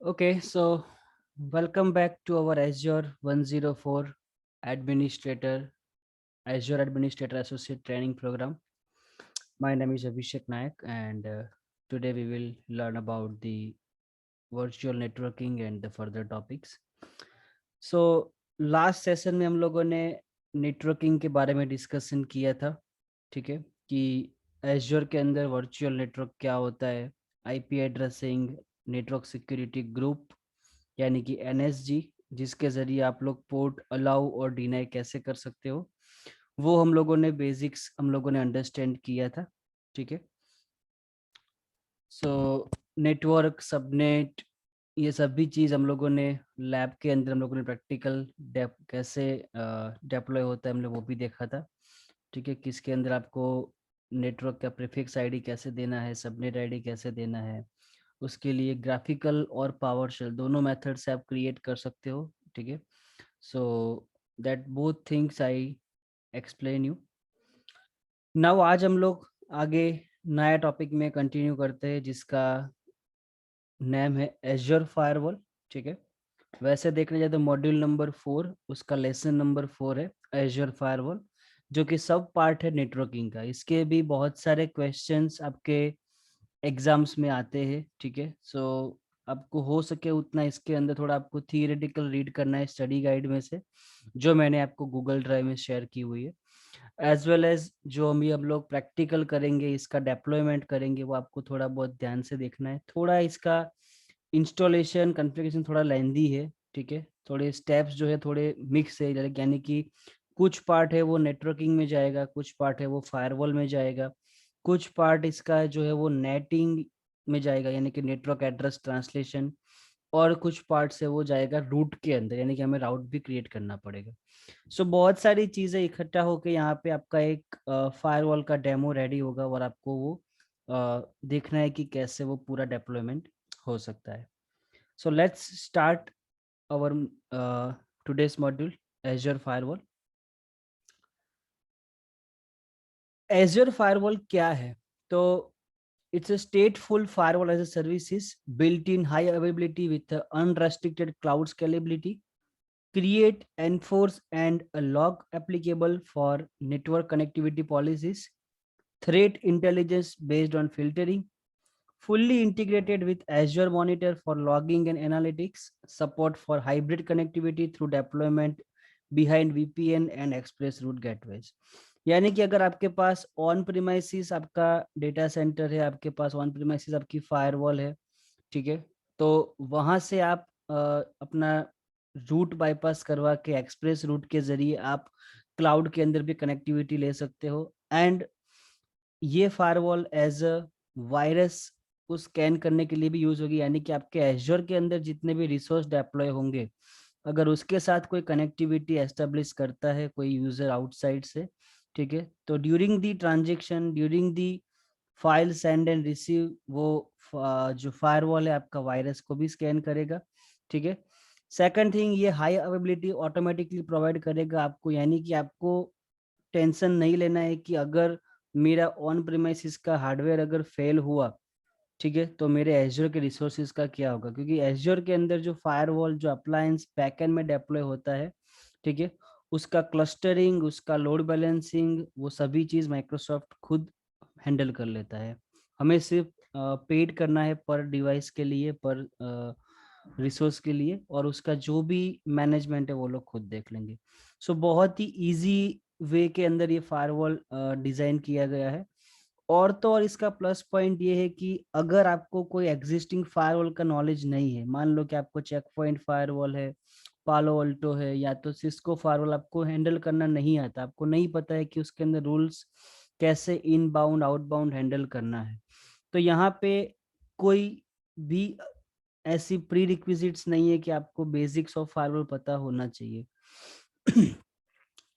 Okay, so welcome back to our Azure 104 Administrator, Azure Administrator Associate Training Program. My name is Abhishek Nayak, and today we will learn about the virtual networking and the further topics. So, last session में हम लोगों ने networking के बारे में discussion किया था, ठीक है, कि एज्योर के अंदर वर्चुअल नेटवर्क क्या होता है, IP addressing, network security group यानी कि एनएसजी, जिसके जरिए आप लोग पोर्ट अलाउ और डिनाई कैसे कर सकते हो, वो हम लोगों ने बेसिक्स हम लोगों ने अंडरस्टैंड किया था, ठीक है। सो नेटवर्क सबनेट, ये सभी चीज़ हम लोगों ने लैब के अंदर हम लोगों ने प्रैक्टिकल डेप कैसे डेप्लॉय होता है हमने वो भी देखा था, ठीक है। किसके अंदर आपको नेटवर्क का प्रीफिक्स आईडी कैसे देना है, सबनेट आईडी कैसे देना है, उसके लिए ग्राफिकल और पावर शेल दोनों मेथड से आप क्रिएट कर सकते हो, ठीक है। So that both things I explain you now. आज हम लोग आगे नया टॉपिक में कंटिन्यू करते हैं जिसका नेम है एज्योर फायरवॉल, ठीक है। वैसे देखने जाए तो मॉड्यूल नंबर 4 उसका लेसन नंबर 4 है एज्योर फायरवॉल, जो कि सब पार्ट है नेटवर्किंग का। इसके भी बहुत सारे क्वेश्चंस आपके एग्जाम्स में आते हैं, ठीक है। सो आपको हो सके उतना इसके अंदर थोड़ा आपको थियोरेटिकल रीड करना है स्टडी गाइड में से, जो मैंने आपको गूगल ड्राइव में शेयर की हुई है, एज वेल एज जो हम लोग प्रैक्टिकल करेंगे, इसका डेप्लॉयमेंट करेंगे, वो आपको थोड़ा बहुत ध्यान से देखना है। थोड़ा इसका इंस्टॉलेशन कॉन्फ़िगरेशन थोड़ा लेंदी है, ठीक है। थोड़े स्टेप्स जो है थोड़े मिक्स है, यानी कि कुछ पार्ट है वो नेटवर्किंग में जाएगा, कुछ पार्ट है वो फायरवॉल में जाएगा, कुछ पार्ट इसका जो है वो नेटिंग में जाएगा यानी कि नेटवर्क एड्रेस ट्रांसलेशन, और कुछ पार्ट से वो जाएगा रूट के अंदर यानी कि हमें राउट भी क्रिएट करना पड़ेगा। सो बहुत सारी चीजें इकट्ठा होकर यहाँ पे आपका एक फायरवॉल का डेमो रेडी होगा और आपको वो देखना है कि कैसे वो पूरा डेप्लॉयमेंट हो सकता है। So let's start our today's module, Azure Firewall. Azure Firewall क्या है? तो it's a stateful firewall as a services built in high availability with unrestricted cloud scalability, create, enforce and a log applicable for network connectivity policies, threat intelligence based on filtering, fully integrated with Azure Monitor for logging and analytics, support for hybrid connectivity through deployment behind VPN and express route gateways। यानी कि अगर आपके pass on premises आपका data centre है, आपके pass on premises आपकी firewall है, ठीक है, तो वहां से आप अपना रूट बाईपास करवा के एक्सप्रेस रूट के जरिए आप क्लाउड के अंदर भी कनेक्टिविटी ले सकते हो। एंड ये फायरवॉल एज अ वायरस को स्कैन करने के लिए भी यूज होगी, यानी कि आपके एज्योर के अंदर जितने भी रिसोर्स डिप्लॉय होंगे, अगर उसके साथ कोई कनेक्टिविटी एस्टेब्लिश करता है कोई यूजर आउटसाइड से, ठीक है, तो during the transaction, during the file send and receive, वो जो फायरवॉल है आपका वायरस को भी स्कैन करेगा, ठीक है। सेकंड थिंग, ये हाई अवेलेबिलिटी ऑटोमेटिकली प्रोवाइड करेगा आपको, यानी कि आपको टेंशन नहीं लेना है कि अगर मेरा ऑन प्रीमाइसिस का हार्डवेयर अगर फेल हुआ, ठीक है, तो मेरे एज्योर के रिसोर्सेज का क्या होगा, क्योंकि एज्योर के अंदर जो फायरवॉल जो अप्लायंस बैकएंड में डिप्लॉय होता है, ठीक है, उसका क्लस्टरिंग, उसका लोड बैलेंसिंग, वो सभी चीज माइक्रोसॉफ्ट खुद हैंडल कर लेता है। हमें सिर्फ पेड करना है पर डिवाइस के लिए, पर रिसोर्स के लिए, और उसका जो भी मैनेजमेंट है वो लोग खुद देख लेंगे। सो बहुत ही इजी वे के अंदर ये फायरवॉल डिजाइन किया गया है। और तो और इसका प्लस पॉइंट ये है कि अगर आपको कोई एग्जिस्टिंग फायरवॉल का नॉलेज नहीं है, मान लो कि आपको चेक पॉइंट फायरवॉल है, पालो अल्टो है, या तो सिस्को फायरवॉल आपको हैंडल करना नहीं आता, आपको नहीं पता है कि उसके अंदर रूल्स कैसे इनबाउंड आउटबाउंड हैंडल करना है, तो यहाँ पे कोई भी ऐसी प्री रिक्विजिट्स नहीं है कि आपको बेसिक्स ऑफ फायरवॉल पता होना चाहिए।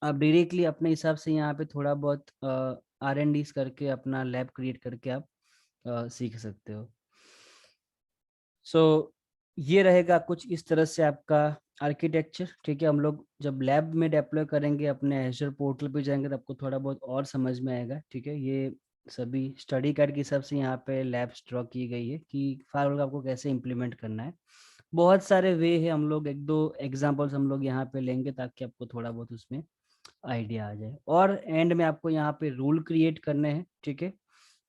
आप डायरेक्टली अपने हिसाब से यहाँ पे थोड़ा बहुत R&D करके अपना लैब क्रिएट करके आप सीख सकते हो। सो ये रहेगा कुछ इस तरह से आपका आर्किटेक्चर, ठीक है। हम लोग जब लैब में डिप्लॉय करेंगे, अपने एजर पोर्टल पे जाएंगे, तो आपको थोड़ा बहुत और समझ में आएगा, ठीक है। ये सभी स्टडी गाइड के हिसाब से यहाँ पे लैब्स ड्रॉ की गई है कि फायरवॉल आपको कैसे इम्प्लीमेंट करना है। बहुत सारे वे है, हम लोग एक दो एग्जांपल्स हम लोग यहाँ पे लेंगे ताकि आपको थोड़ा बहुत उसमें आइडिया आ जाए। और एंड में आपको यहाँ पे रूल क्रिएट करने हैं, ठीक है।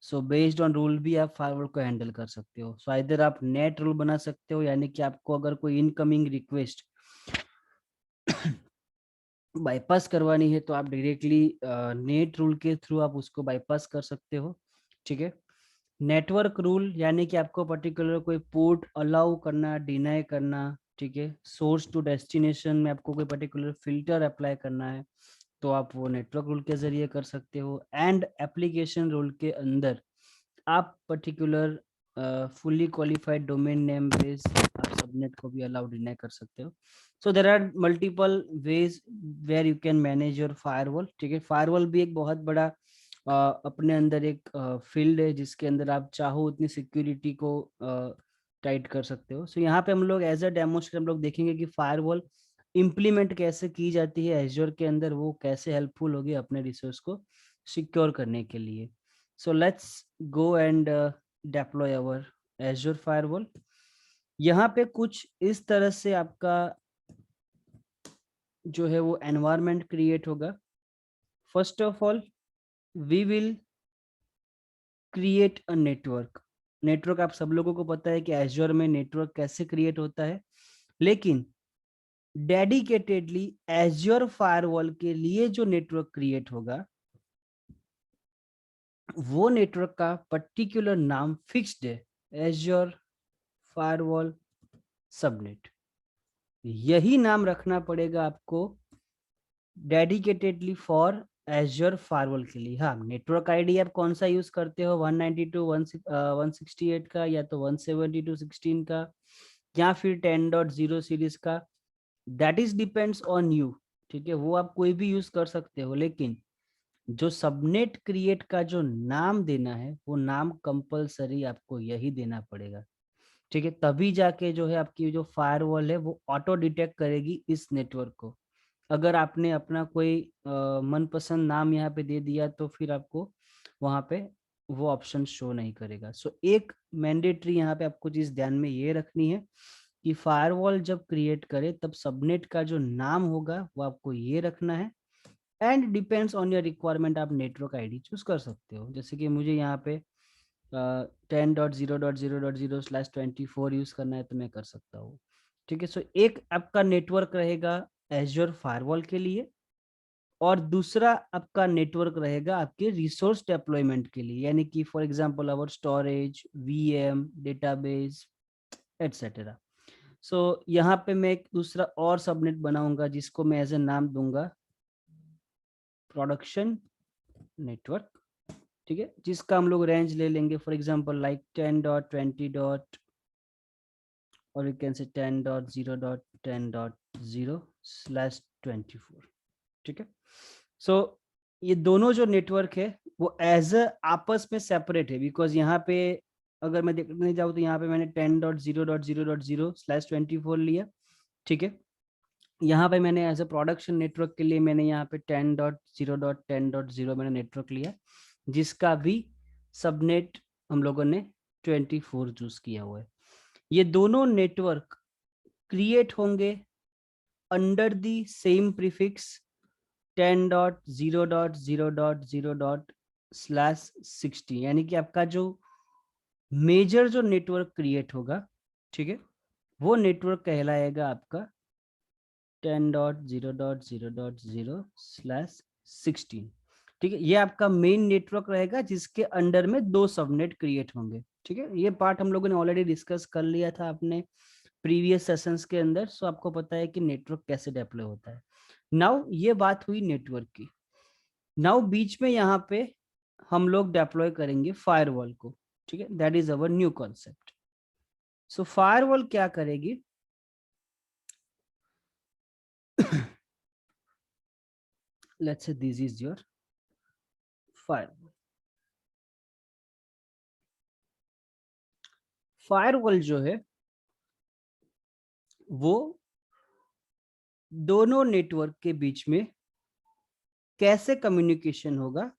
सो बेस्ड ऑन रूल भी आप फायरवॉल को हैंडल कर सकते हो। सो इधर आप नेट रूल बना सकते हो, यानी कि आपको अगर कोई इनकमिंग रिक्वेस्ट बाईपास करवानी है तो आप डायरेक्टली नेट रूल के थ्रू आप उसको बाईपास कर सकते हो, ठीक है। नेटवर्क रूल यानी कि आपको पर्टिकुलर कोई पोर्ट अलाउ करना, डिनाई करना, ठीक है। सोर्स टू डेस्टिनेशन में आपको कोई पर्टिकुलर फिल्टर अप्लाई करना है तो आप वो नेटवर्क रूल के जरिए कर सकते हो। एंड एप्लीकेशन रूल के अंदर आप particular fully qualified domain name base आप सबनेट को भी अलाउ डिनाई कर सकते हो। So there are multiple ways where you can manage your firewall, ठीक है। फायरवॉल भी एक बहुत बड़ा अपने अंदर एक फील्ड है जिसके अंदर आप चाहो उतनी सिक्योरिटी को टाइट कर सकते हो। सो यहाँ पे हम लोग एज अ डेमोस्ट्रेट हम लोग देखेंगे कि फायरवॉल इम्प्लीमेंट कैसे की जाती है एज्योर के अंदर, वो कैसे हेल्पफुल होगी अपने रिसोर्स को सिक्योर करने के लिए। So let's go and deploy our Azure firewall. यहाँ पे कुछ इस तरह से आपका जो है वो एनवायरनमेंट क्रिएट होगा। First of all we will create a network. Network आप सब लोगों को पता है कि एज्योर में नेटवर्क कैसे क्रिएट होता है, लेकिन डेडिकेटेडली एज्योर फायरवॉल के लिए जो नेटवर्क क्रिएट होगा वो नेटवर्क का पर्टिकुलर नाम फिक्स्ड है, एज्योर फायरवॉल सबनेट। यही नाम रखना पड़ेगा आपको डेडिकेटेडली फॉर एज्योर फायरवॉल के लिए। हाँ, नेटवर्क आईडी आप कौन सा यूज करते हो, 192.168 का या तो 172.16 का या फिर 10.0 सीरीज का, that is depends on you, ठीक है। वो आप कोई भी यूज कर सकते हो, लेकिन जो सबनेट क्रिएट का जो नाम देना है वो नाम कंपलसरी आपको यही देना पड़ेगा, ठीक है। तभी जाके जो है आपकी जो फायरवॉल है वो ऑटो डिटेक्ट करेगी इस नेटवर्क को। अगर आपने अपना कोई मनपसंद नाम यहाँ पे दे दिया तो फिर आपको वहां पे वो ऑप्शन शो नहीं करेगा। सो एक मैंडेटरी यहाँ पे आपको चीज ध्यान में ये रखनी है कि फायरवॉल जब क्रिएट करे तब सबनेट का जो नाम होगा वो आपको ये रखना है। And depends on your requirement आप नेटवर्क आईडी चूज कर सकते हो। जैसे कि मुझे यहाँ पे 10.0.0.0/24 यूज करना है तो मैं कर सकता हूँ, ठीक है। सो एक आपका नेटवर्क रहेगा एज्योर फायरवॉल के लिए, और दूसरा आपका नेटवर्क रहेगा आपके रिसोर्स डेप्लॉयमेंट के लिए, यानी कि for example our storage, VM, database etcetera. So यहाँ पे मैं एक दूसरा और सबनेट बनाऊंगा जिसको मैं एज ए नाम दूंगा प्रोडक्शन नेटवर्क, ठीक है, जिसका हम लोग रेंज ले लेंगे फॉर एग्जांपल लाइक 10.20 डॉट और यू कैन से 10.0.10.0/24, ठीक है। सो ये दोनों जो नेटवर्क है वो एज अ आपस में सेपरेट है, बिकॉज यहाँ पे अगर मैं देखने जाऊँ तो यहाँ पे मैंने 10.0.0.0/24 लिया, ठीक है। यहाँ पे मैंने एज अ प्रोडक्शन नेटवर्क के लिए मैंने यहाँ पे 10.0.10.0 मैंने नेटवर्क लिया, जिसका भी सबनेट हम लोगों ने 24 चूज किया हुआ है। ये दोनों नेटवर्क क्रिएट होंगे अंडर दी सेम प्रीफिक्स 10.0.0.0/16, यानी कि आपका जो मेजर जो नेटवर्क क्रिएट होगा, ठीक है, वो नेटवर्क कहलाएगा आपका 10.0.0.0/16, ठीक है। ये आपका मेन नेटवर्क रहेगा जिसके अंडर में दो सबनेट क्रिएट होंगे, ठीक है। ये पार्ट हम लोगों ने ऑलरेडी डिस्कस कर लिया था अपने प्रीवियस सेशंस के अंदर, सो आपको पता है कि नेटवर्क कैसे डेप्लॉय होता है। नाउ ये बात हुई नेटवर्क की। नाउ बीच में यहाँ पे हम लोग डेप्लॉय करेंगे फायरवॉल को, ठीक है। That is our new concept. So firewall क्या करेगी let's say this is your firewall. Firewall जो है वो दोनों नेटवर्क के बीच में कैसे कम्युनिकेशन होगा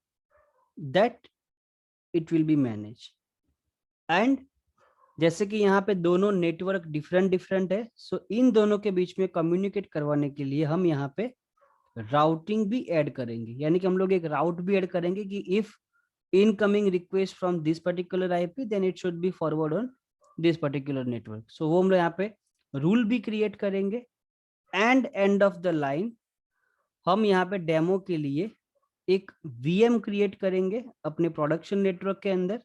that it will be manage, and जैसे कि यहाँ पे दोनों नेटवर्क डिफरेंट डिफरेंट है, सो इन दोनों के बीच में कम्युनिकेट करवाने के लिए हम यहाँ पे राउटिंग भी ऐड करेंगे, यानी कि हम लोग एक राउट भी ऐड करेंगे कि if incoming request from this particular IP then it should be forward on this particular network. So वो हम लोग यहाँ पे रूल भी क्रिएट करेंगे। एंड ऑफ द लाइन हम यहाँ पे डेमो के लिए एक वीएम क्रिएट करेंगे अपने प्रोडक्शन नेटवर्क के अंदर।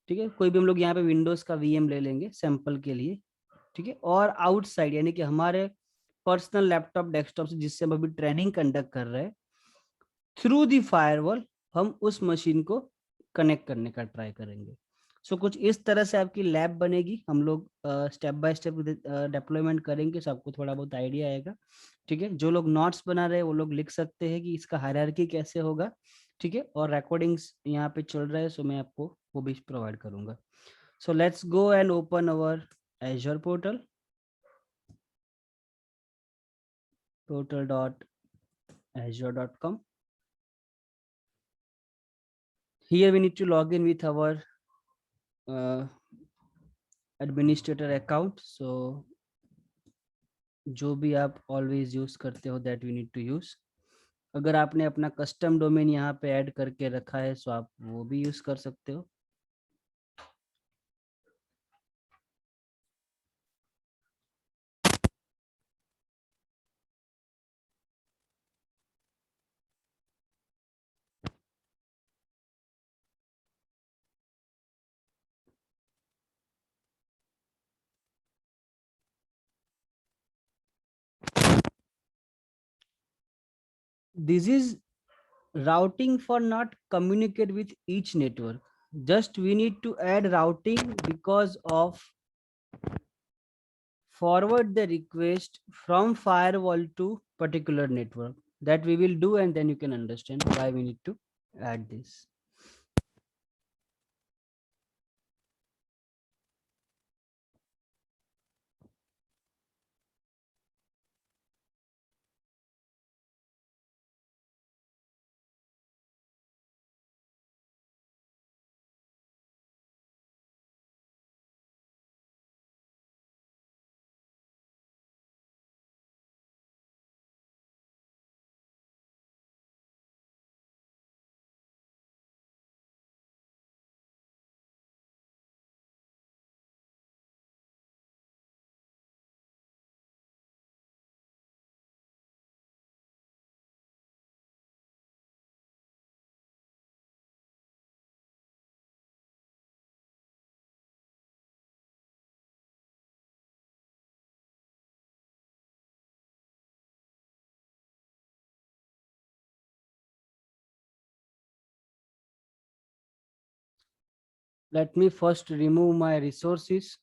ठीक है, कोई भी हम लोग यहाँ पे विंडोज का वीएम ले लेंगे सैंपल के लिए। ठीक है, और आउटसाइड यानी कि हमारे पर्सनल लैपटॉप डेस्कटॉप से जिससे हम अभी ट्रेनिंग कंडक्ट कर रहे हैं, थ्रू दी फायरवॉल हम उस मशीन को कनेक्ट करने का ट्राई करेंगे। सो कुछ इस तरह से आपकी लैब बनेगी। हम लोग स्टेप बाय स्टेप डेप्लॉयमेंट करेंगे, so आपको थोड़ा बहुत आइडिया आएगा। ठीक है, जो लोग नोट्स बना रहे हैं वो लोग लिख सकते हैं कि इसका हायरार्की कैसे होगा। ठीक है, और रिकॉर्डिंग्स यहाँ पे चल रहा है, सो मैं आपको वो भी प्रोवाइड करूंगा। So let's go and open our Azure portal, portal.azure.com. Here we need to log in with our administrator account. So जो भी आप ऑलवेज यूज करते हो that we need to use. अगर आपने अपना कस्टम डोमेन यहाँ पे ऐड करके रखा है सो आप वो भी यूज कर सकते हो। This is routing for not communicate with each network. Just we need to add routing because of forward the request from firewall to particular network. That we will do, and then you can understand why we need to add this. Let me first remove my resources.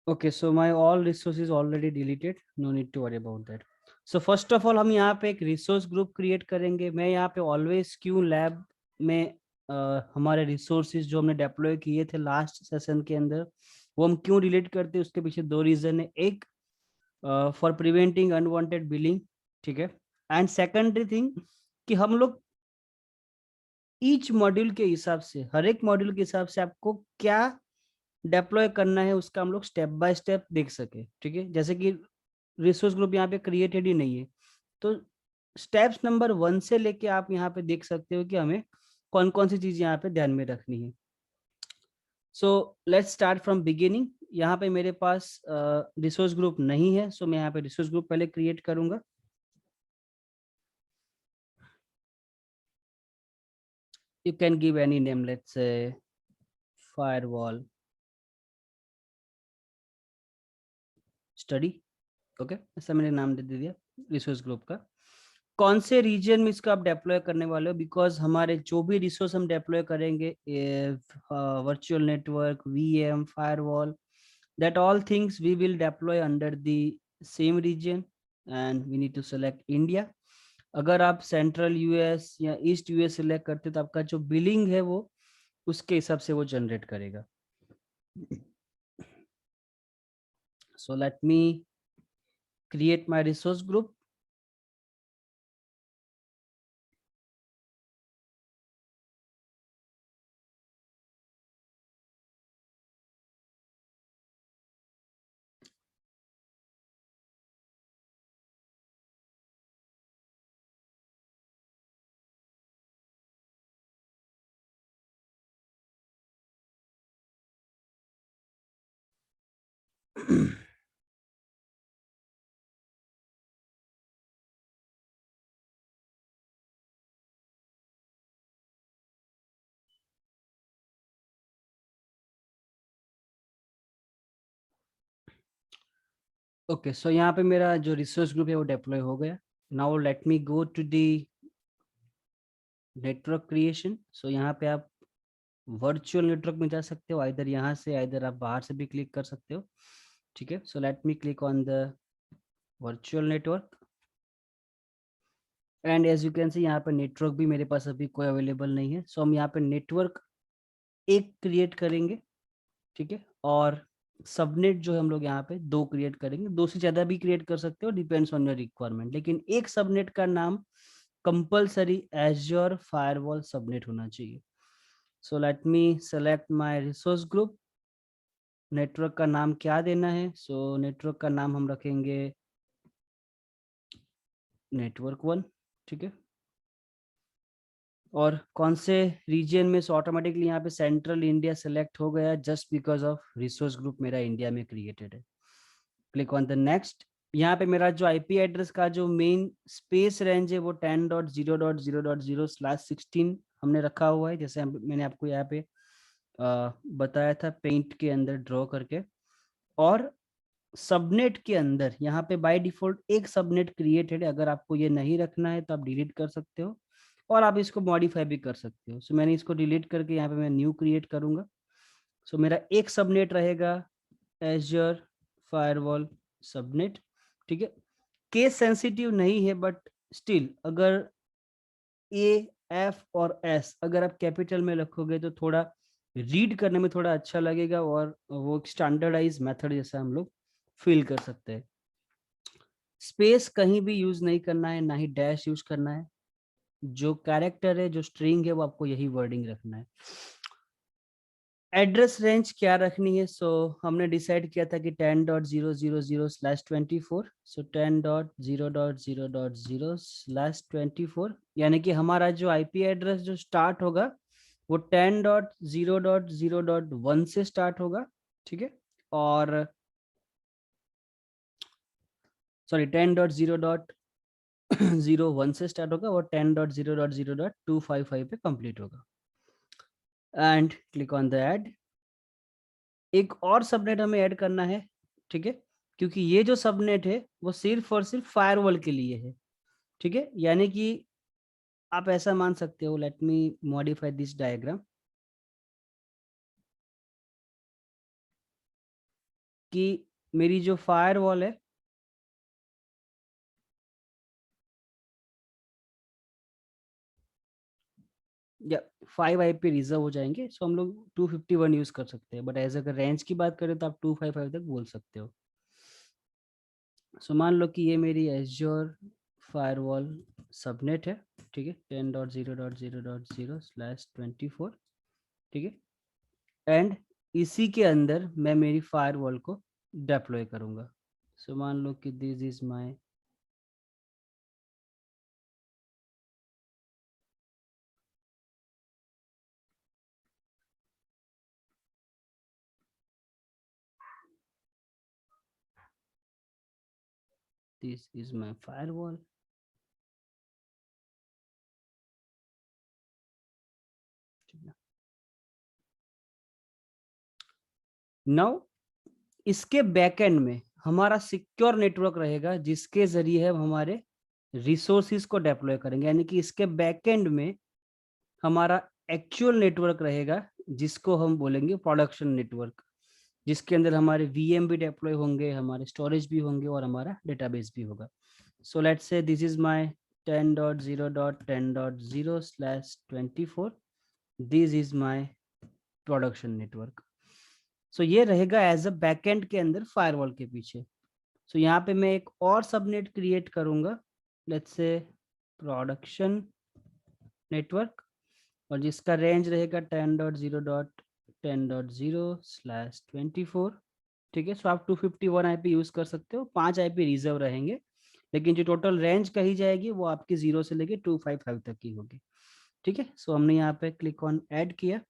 Okay, so my all resources already deleted. No need to worry about that. So first of all हम यहाँ पे एक resource group create करेंगे। मैं यहाँ पे always Q lab में हमारे रिसोर्सेज जो हमने डिप्लॉय किए थे लास्ट सेशन के अंदर वो हम क्यों डिलीट करते हैं, उसके पीछे दो रीजन है। एक फॉर प्रिवेंटिंग अनवांटेड बिलिंग, ठीक है, एंड सेकेंडरी थिंग कि हम लोग ईच मॉड्यूल के हिसाब से, हर एक मॉड्यूल के हिसाब से आपको क्या डिप्लॉय करना है उसका हम लोग स्टेप बाय स्टेप देख सके। ठीक है, जैसे कि रिसोर्स ग्रुप यहाँ पे क्रिएटेड ही नहीं है, तो स्टेप्स नंबर 1 से लेके आप यहाँ पे देख सकते हो कि हमें कौन कौन सी चीज यहाँ पे ध्यान में रखनी है। So let's start from beginning. यहाँ पे मेरे पास रिसोर्स ग्रुप नहीं है, सो मैं यहाँ पे रिसोर्स ग्रुप पहले क्रिएट करूंगा। You can give any name, let's say firewall study. Okay, ऐसा मैंने नाम दे दिया रिसोर्स ग्रुप का। कौन से रीजन में इसको आप डिप्लॉय करने वाले हो, बिकॉज हमारे जो भी रिसोर्स हम डिप्लॉय करेंगे, virtual network, VM, firewall, that all things we will deploy under the same region and we need to select India. अगर आप सेंट्रल यूएस या ईस्ट यूएस सिलेक्ट करते तो आपका जो बिलिंग है वो उसके हिसाब से वो जनरेट करेगा। So let me create my resource group. Okay, so यहाँ पे मेरा जो रिसोर्स ग्रुप है वो डिप्लॉय हो गया. Now let me go to the network creation. So यहाँ पे आप वर्चुअल नेटवर्क में जा सकते हो, आइदर यहाँ से आइदर आप बाहर से भी क्लिक कर सकते हो. ठीक है, so let me click on the virtual network. And as you can see यहाँ पे नेटवर्क भी मेरे पास अभी कोई अवेलेबल नहीं है. सो हम यहाँ पे नेटवर्क एक क्रिएट करेंगे. ठीक है, और सबनेट जो है हम लोग यहाँ पे दो क्रिएट करेंगे. दो से ज्यादा भी क्रिएट कर सकते हो, डिपेंड्स ऑन योर रिक्वायरमेंट, लेकिन एक सबनेट का नाम कंपलसरी एज्योर फायरवॉल सबनेट होना चाहिए. सो let me select my resource group. Network का नाम क्या देना है? सो नेटवर्क का नाम हम रखेंगे नेटवर्क 1. ठीक है, और कौन से रीजन में? सो ऑटोमेटिकली यहाँ पे सेंट्रल इंडिया सेलेक्ट हो गया just because of resource group मेरा इंडिया में क्रिएटेड है. Click on the next. यहाँ पे मेरा जो आईपी एड्रेस का जो मेन स्पेस रेंज है वो 10.0.0.0/16 हमने रखा हुआ है, जैसे मैंने आपको यहाँ पे बताया था पेंट के अंदर ड्रॉ करके. और सबनेट के अंदर यहाँ पे बाय डिफॉल्ट एक सबनेट क्रिएटेड है. अगर आपको ये नहीं रखना है तो आप डिलीट कर सकते हो, और आप इसको मॉडिफाई भी कर सकते हो. सो मैंने इसको डिलीट करके यहाँ पे मैं न्यू क्रिएट करूंगा. सो मेरा एक सबनेट रहेगा एज्योर फायरवॉल सबनेट. ठीक है, केस सेंसिटिव नहीं है, बट स्टिल अगर ए एफ और एस अगर आप कैपिटल में रखोगे तो थोड़ा रीड करने में थोड़ा अच्छा लगेगा, और वो स्टैंडर्डाइज मेथड जैसा हम लोग फील कर सकते हैं. स्पेस कहीं भी यूज नहीं करना है, ना ही डैश यूज करना है. जो कैरेक्टर है, जो स्ट्रिंग है, वो आपको यही वर्डिंग रखना है. एड्रेस रेंज क्या रखनी है? सो हमने डिसाइड किया था कि 10.0.0.0/24. सो 10.0.0.0/24, यानी कि हमारा जो आईपी एड्रेस जो स्टार्ट होगा वो 10.0.0.1 से स्टार्ट होगा. ठीक है, और सॉरी 10.0.0.1 से स्टार्ट होगा और 10.0.0.255 पे कंप्लीट होगा. And click on the add. एक और सबनेट हमें ऐड करना है. ठीक है, क्योंकि ये जो सबनेट है वो सिर्फ और सिर्फ फायरवॉल के लिए है. ठीक है, यानी कि आप ऐसा मान सकते हो. Let me modify this diagram कि मेरी जो फायरवॉल है या 5 आईपी रिजर्व हो जाएंगे. सो हम लोग 251 यूज कर सकते हैं, बट एज अगर रेंज की बात करें तो आप 255 तक बोल सकते हो. सो मान लो कि ये मेरी एज्योर फायरवॉल सबनेट है. ठीक है, 10.0.0.0/24. ठीक है, एंड इसी के अंदर मैं मेरी फायरवॉल को डिप्लॉय करूंगा. सो मान लो कि this is my this is my firewall. Now इसके बैकएंड में हमारा सिक्योर नेटवर्क रहेगा जिसके जरिए हम हमारे रिसोर्सिस को डिप्लॉय करेंगे. यानी कि इसके बैकएंड में हमारा एक्चुअल नेटवर्क रहेगा जिसको हम बोलेंगे प्रोडक्शन नेटवर्क, जिसके अंदर हमारे वीएम भी डिप्लॉय होंगे, हमारे स्टोरेज भी होंगे और हमारा डेटाबेस भी होगा. So let's say this is my 10.0.10.0/24. This is my production network. So ये रहेगा एज अ बैकएंड के अंदर फायरवॉल के पीछे। सो यहाँ पे मैं एक और सबनेट क्रिएट करूंगा, लेट्स से प्रोडक्शन नेटवर्क, और जिसका रेंज रहेगा 10.0.10.0/24। ठीक है, सो आप 251 आईपी यूज कर सकते हो, 5 आईपी रिजर्व रहेंगे, लेकिन जो टोटल रेंज कही जाएगी वो आपकी 0 से लेके 255 तक की होगी। ठीक है, सो हमने यहाँ पे क्लिक ऑन ऐड किया।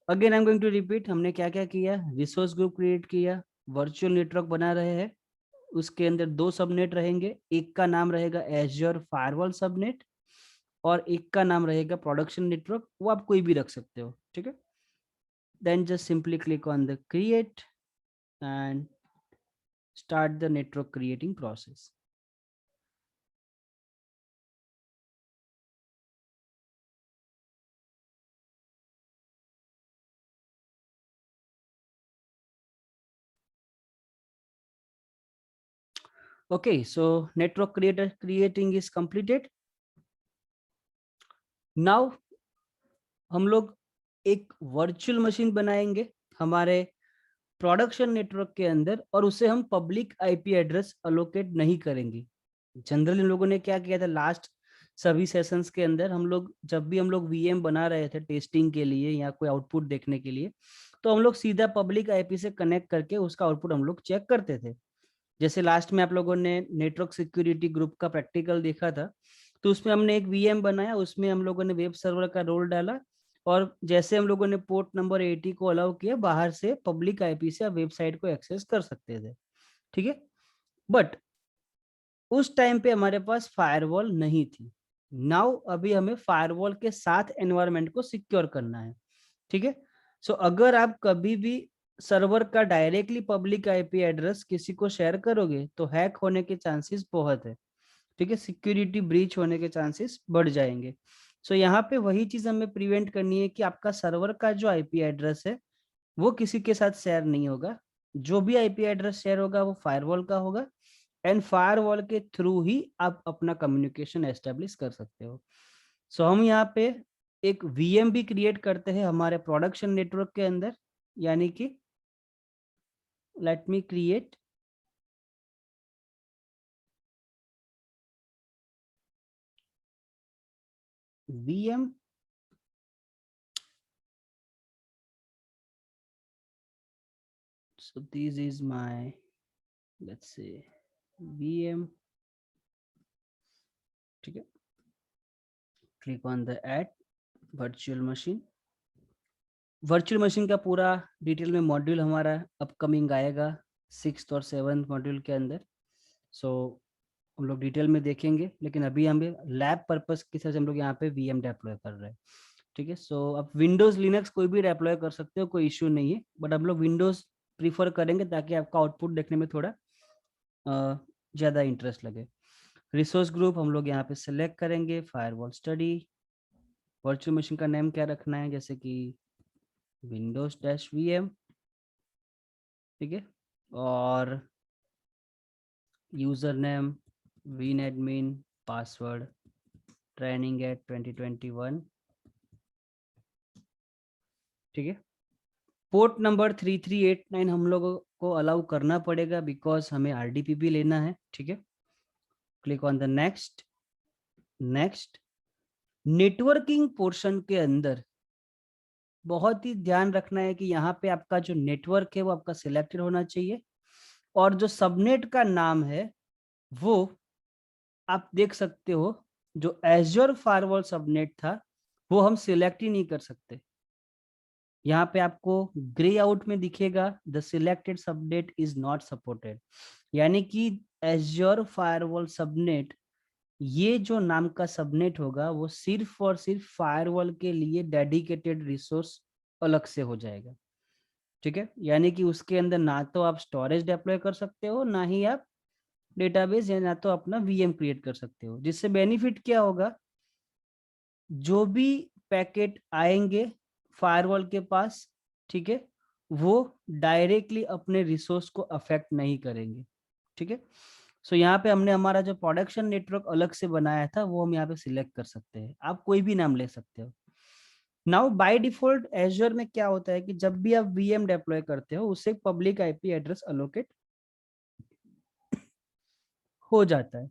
Again I am going to repeat, हमने क्या क्या किया, रिसोर्स ग्रुप क्रिएट किया, वर्चुअल नेटवर्क बना रहे हैं, उसके अंदर 2 सबनेट रहेंगे, एक का नाम रहेगा एज्योर फायरवॉल सबनेट और एक का नाम रहेगा प्रोडक्शन नेटवर्क, वो आप कोई भी रख सकते हो। ठीक है, then just simply click on the create and start the network creating process. Okay, so network creating is completed. Now हम लोग एक वर्चुअल मशीन बनाएंगे हमारे प्रोडक्शन नेटवर्क के अंदर, और उसे हम पब्लिक आईपी एड्रेस अलोकेट नहीं करेंगे। जनरली हम लोगों ने क्या किया था लास्ट सभी सेशंस के अंदर, हम लोग जब भी हम लोग वीएम बना रहे थे टेस्टिंग के लिए या कोई आउटपुट देखने के लिए, तो हम लोग सीधा पब्लिक आईपी से कनेक्ट करके उसका आउटपुट हम लोग चेक करते थे। जैसे लास्ट में आप लोगों ने नेटवर्क सिक्योरिटी ग्रुप का प्रैक्टिकल देखा था, तो उसमें हमने एक वीएम बनाया, उसमें हम लोगों ने वेब सर्वर का रोल डाला, और जैसे हम लोगों ने पोर्ट नंबर 80 को अलाउ किया, बाहर से पब्लिक आईपी से आप वेबसाइट को एक्सेस कर सकते थे। ठीक है, बट उस टाइम पे हमारे पास फायरवॉल नहीं थी। नाउ अभी हमें फायरवॉल के साथ एनवायरनमेंट को सिक्योर करना है। ठीक है, सो अगर आप कभी भी सर्वर का डायरेक्टली पब्लिक आईपी एड्रेस किसी को शेयर करोगे तो हैक होने के चांसेस बहुत है। ठीक है, सिक्योरिटी ब्रीच होने के चांसेस बढ़ जाएंगे। सो यहाँ पे वही चीज हमें प्रिवेंट करनी है कि आपका सर्वर का जो आईपी एड्रेस है वो किसी के साथ शेयर नहीं होगा। जो भी आईपी एड्रेस शेयर होगा वो फायरवॉल का होगा, एंड फायरवॉल के थ्रू ही आप अपना कम्युनिकेशन एस्टेब्लिश कर सकते हो। सो हम यहाँ पे एक वीएम भी क्रिएट करते हैं हमारे प्रोडक्शन नेटवर्क के अंदर, यानी कि let me create VM. so this is my, let's say, VM. ठीक है, click on the add virtual machine. Virtual machine का पूरा डिटेल में मॉड्यूल हमारा अपकमिंग आएगा 6th और 7th मॉड्यूल के अंदर। सो हम लोग डिटेल में देखेंगे, लेकिन अभी हमें लैब पर्पस की तरह से हम लोग यहाँ पे वीएम डेप्लॉय कर रहे हैं। ठीक है, सो आप विंडोज लिनक्स कोई भी डेप्लॉय कर सकते हो, कोई इश्यू नहीं है, बट हम लोग विंडोज प्रीफर करेंगे ताकि आपका आउटपुट देखने में थोड़ा ज़्यादा इंटरेस्ट लगे। रिसोर्स ग्रुप हम लोग यहाँ पे सिलेक्ट करेंगे, फायरवॉल स्टडी, वर्चुअल मशीन का नेम क्या रखना है, जैसे कि विंडोज डैश वीएम। ठीक है, और user name win admin, password training@2021। ठीक है, पोर्ट नंबर 3389 हम लोगों को अलाउ करना पड़ेगा बिकॉज हमें आरडीपीपी लेना है। ठीक है, click on the next. Next, networking portion के अंदर बहुत ही ध्यान रखना है कि यहाँ पे आपका जो नेटवर्क है वो आपका सिलेक्टेड होना चाहिए, और जो सबनेट का नाम है वो आप देख सकते हो, जो एज्योर फायरवॉल सबनेट था वो हम सिलेक्ट ही नहीं कर सकते। यहाँ पे आपको ग्रे आउट में दिखेगा the selected subnet is not supported, यानी कि एज्योर फायरवॉल सबनेट, ये जो नाम का सबनेट होगा वो सिर्फ और सिर्फ फायरवॉल के लिए डेडिकेटेड रिसोर्स अलग से हो जाएगा। ठीक है, यानी कि उसके अंदर ना तो आप स्टोरेज डिप्लॉय कर सकते हो, ना ही आप डेटाबेस या ना तो अपना वीएम क्रिएट कर सकते हो। जिससे बेनिफिट क्या होगा, जो भी पैकेट आएंगे फायरवॉल के पास, ठीक है, वो डायरेक्टली अपने रिसोर्स को अफेक्ट नहीं करेंगे। ठीक है, सो यहाँ पे हमने हमारा जो प्रोडक्शन नेटवर्क अलग से बनाया था वो हम यहाँ पे सिलेक्ट कर सकते हैं, आप कोई भी नाम ले सकते हो। नाउ बाय डिफॉल्ट एज्योर में क्या होता है कि जब भी आप वीएम डिप्लॉय करते हो उससे पब्लिक आईपी एड्रेस अलोकेट हो जाता है,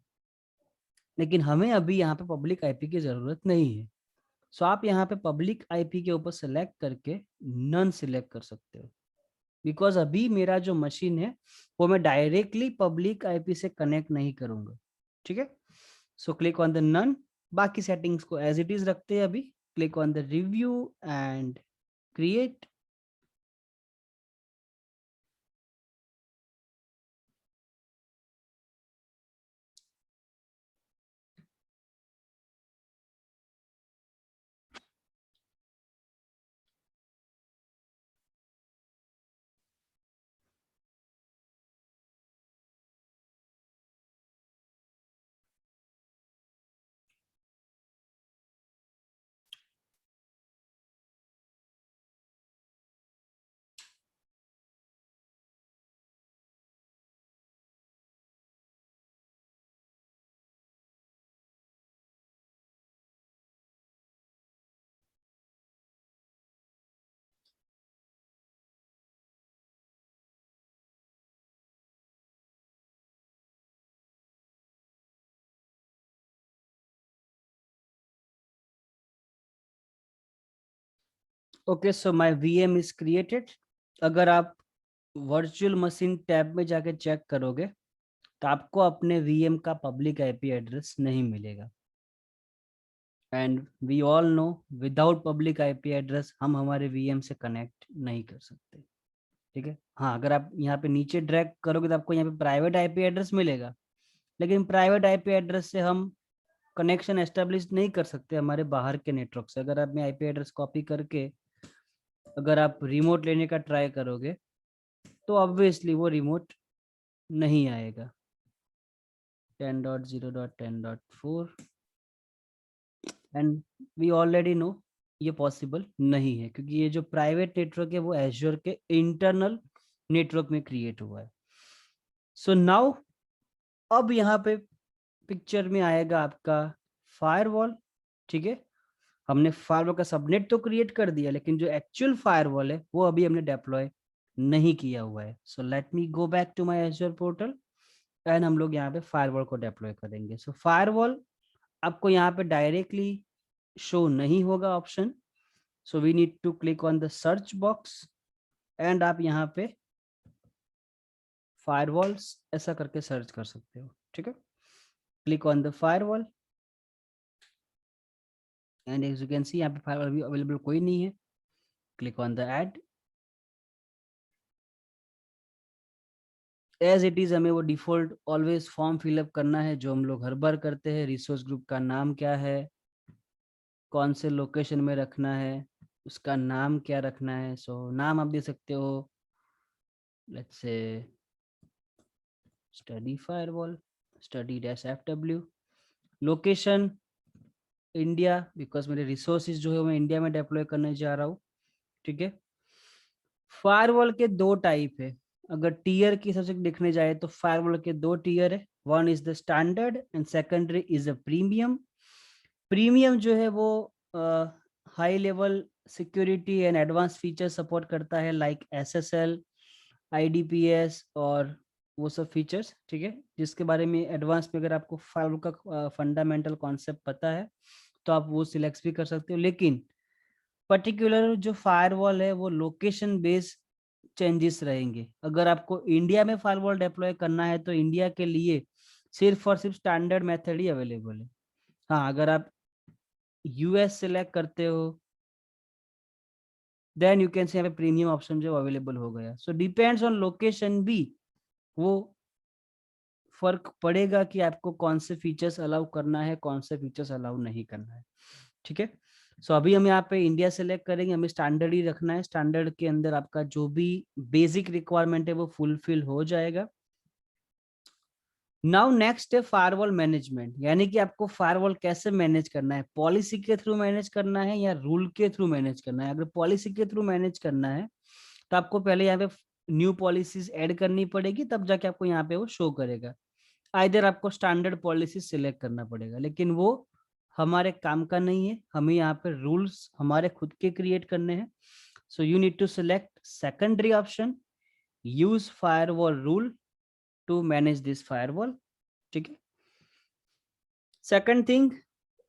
लेकिन हमें अभी यहाँ पे पब्लिक आईपी की जरूरत नहीं है। सो आप यहाँ पे पब्लिक आईपी के ऊपर सेलेक्ट करके नन सिलेक्ट कर सकते हो, बिकॉज अभी मेरा जो मशीन है वो मैं डायरेक्टली पब्लिक आईपी से कनेक्ट नहीं करूंगा। ठीक है, so click on the none, बाकी सेटिंग्स को एज इट इज रखते हैं अभी। Click on the review and create. Okay, so my VM is created. अगर आप वर्चुअल मशीन टैब में जाके चेक करोगे तो आपको अपने वीएम का पब्लिक आईपी एड्रेस नहीं मिलेगा। And we all know without public IP address हम हमारे वीएम से कनेक्ट नहीं कर सकते। ठीक है, हाँ, अगर आप यहाँ पे नीचे ड्रैग करोगे तो आपको यहाँ पे प्राइवेट आईपी एड्रेस मिलेगा, लेकिन प्राइवेट आईपी एड्रेस से हम कनेक्शन एस्टेब्लिश नहीं कर सकते हमारे बाहर के नेटवर्क से। अगर आप आईपी एड्रेस कॉपी करके अगर आप रिमोट लेने का ट्राई करोगे तो ऑब्वियसली वो रिमोट नहीं आएगा। 10.0.10.4 एंड वी ऑलरेडी नो ये पॉसिबल नहीं है, क्योंकि ये जो प्राइवेट नेटवर्क है वो एज्योर के इंटरनल नेटवर्क में क्रिएट हुआ है। सो नाउ अब यहाँ पे पिक्चर में आएगा आपका फायरवॉल। ठीक है, हमने फायरवॉल का सबनेट तो क्रिएट कर दिया, लेकिन जो एक्चुअल फायरवॉल है वो अभी हमने डिप्लॉय नहीं किया हुआ है। So let me go back to my Azure portal and हम लोग यहाँ पे फायरवॉल को डिप्लॉय करेंगे। सो फायरवॉल आपको यहाँ पे डायरेक्टली शो नहीं होगा option, so we need to click on the search box and आप यहाँ पे फायरवॉल्स ऐसा करके सर्च कर सकते हो। ठीक है, click on the firewall and as you can see यहाँ पे फायरवॉल अभी अवेलेबल कोई नहीं है। Click on the add. As it is हमें वो डिफॉल्ट ऑलवेज फॉर्म फिलअप करना है जो हम लोग हर बार करते हैं। रिसोर्स ग्रुप का नाम क्या है, कौन से लोकेशन में रखना है, उसका नाम क्या रखना है। सो नाम आप दे सकते हो, let's say study firewall, study dash FW। Location India, because मेरे रिसोर्सेज जो है मैं इंडिया में डिप्लॉय करने जा रहा हूँ। ठीक है, फायरवॉल के दो टाइप है। अगर टीयर की हिसाब से देखने जाए तो फायरवॉल के दो टीयर है, one is the standard and secondary is a premium. Premium जो है वो high level security and advance feature support करता है, लाइक SSL, IDPS और वो सब फीचर्स। ठीक है, जिसके बारे में एडवांस में अगर आपको फायरवॉल का फंडामेंटल कॉन्सेप्ट पता है तो आप वो सिलेक्ट भी कर सकते हो। लेकिन पर्टिकुलर जो फायरवॉल है वो लोकेशन बेस्ड चेंजेस रहेंगे। अगर आपको इंडिया में फायरवॉल डिप्लॉय करना है तो इंडिया के लिए सिर्फ और सिर्फ स्टैंडर्ड मेथड ही अवेलेबल है। हाँ, अगर आप US सिलेक्ट करते हो देन यू कैन से यहाँ पे प्रीमियम ऑप्शन जो अवेलेबल हो गया। सो डिपेंड्स ऑन लोकेशन भी वो फर्क पड़ेगा कि आपको कौन से फीचर्स अलाउ करना है, कौन से फीचर्स अलाउ नहीं करना है। ठीक है, सो अभी हम यहाँ पे इंडिया सेलेक्ट करेंगे, हमें स्टैंडर्ड ही रखना है। स्टैंडर्ड के अंदर आपका जो भी बेसिक रिक्वायरमेंट है वो फुलफिल हो जाएगा। नाउ नेक्स्ट है फायरवॉल मैनेजमेंट, यानी कि आपको फायरवॉल कैसे मैनेज करना है, पॉलिसी के थ्रू मैनेज करना है या रूल के थ्रू मैनेज करना है। अगर पॉलिसी के थ्रू मैनेज करना है तो आपको पहले यहाँ पे न्यू पॉलिसीज ऐड करनी पड़ेगी, तब जाके आपको यहाँ पे वो शो करेगा। आइदर आपको स्टैंडर्ड पॉलिसी सिलेक्ट करना पड़ेगा, लेकिन वो हमारे काम का नहीं है, हमें यहाँ पे रूल्स हमारे खुद के क्रिएट करने हैं. So you need to select secondary option, use firewall rule to manage this firewall. ठीक है. सेकंड थिंग,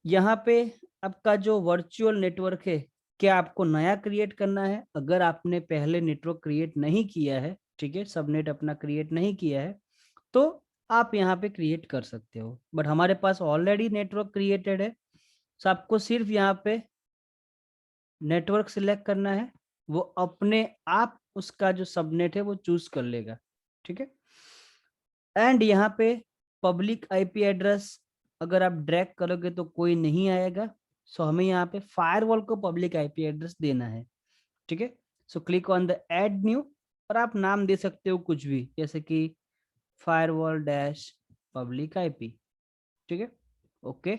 यहाँ पे आपका जो वर्चुअल नेटवर्क है, क्या आपको नया क्रिएट करना है? अगर आपने पहले नेटवर्क क्रिएट नहीं किया है, ठीक है, सबनेट अपना क्रिएट नहीं किया है, तो आप यहाँ पे क्रिएट कर सकते हो. बट हमारे पास ऑलरेडी नेटवर्क क्रिएटेड है, तो आपको सिर्फ यहाँ पे नेटवर्क सिलेक्ट करना है, वो अपने आप उसका जो सबनेट है वो चूज कर लेगा. ठीक है. एंड यहाँ पे पब्लिक आईपी एड्रेस अगर आप ड्रैग करोगे तो कोई नहीं आएगा. सो हमें यहाँ पे फायरवॉल को पब्लिक आईपी एड्रेस देना है. ठीक है. So click on the add new, और आप नाम दे सकते हो कुछ भी, जैसे कि फायरवॉल डैश पब्लिक आईपी. ठीक है. ओके.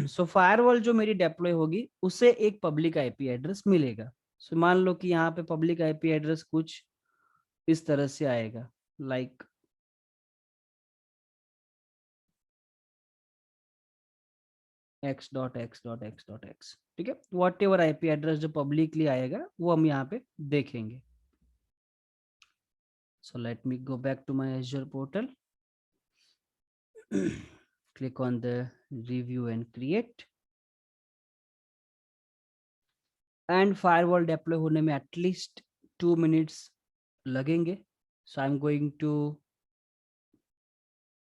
सो फायरवॉल जो मेरी डेप्लॉय होगी उसे एक पब्लिक आईपी एड्रेस मिलेगा. सो मान लो कि यहाँ पे पब्लिक आईपी एड्रेस कुछ इस तरह से आएगा, लाइक x.x.x.x. ठीक है. वॉट एवर आईपी एड्रेस जो पब्लिकली आएगा वो हम यहाँ पे देखेंगे. So let me go back to my Azure portal. Click on the review and create. And firewall deploy होने में एटलीस्ट 2 मिनट्स लगेंगे. So I am going to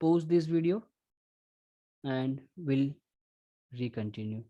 pause this video and will recontinue.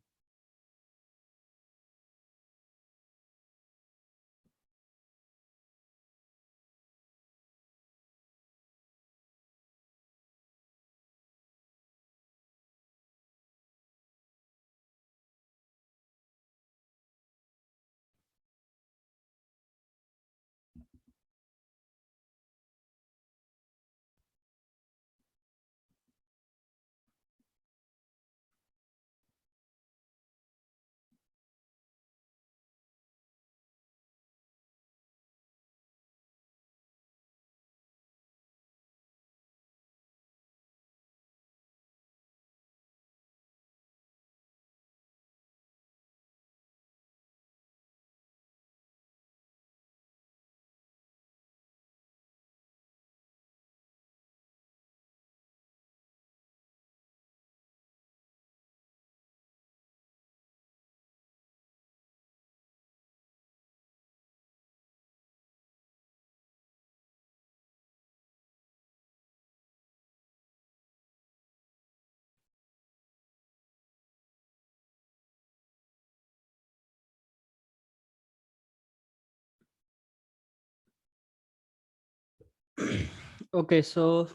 Okay, so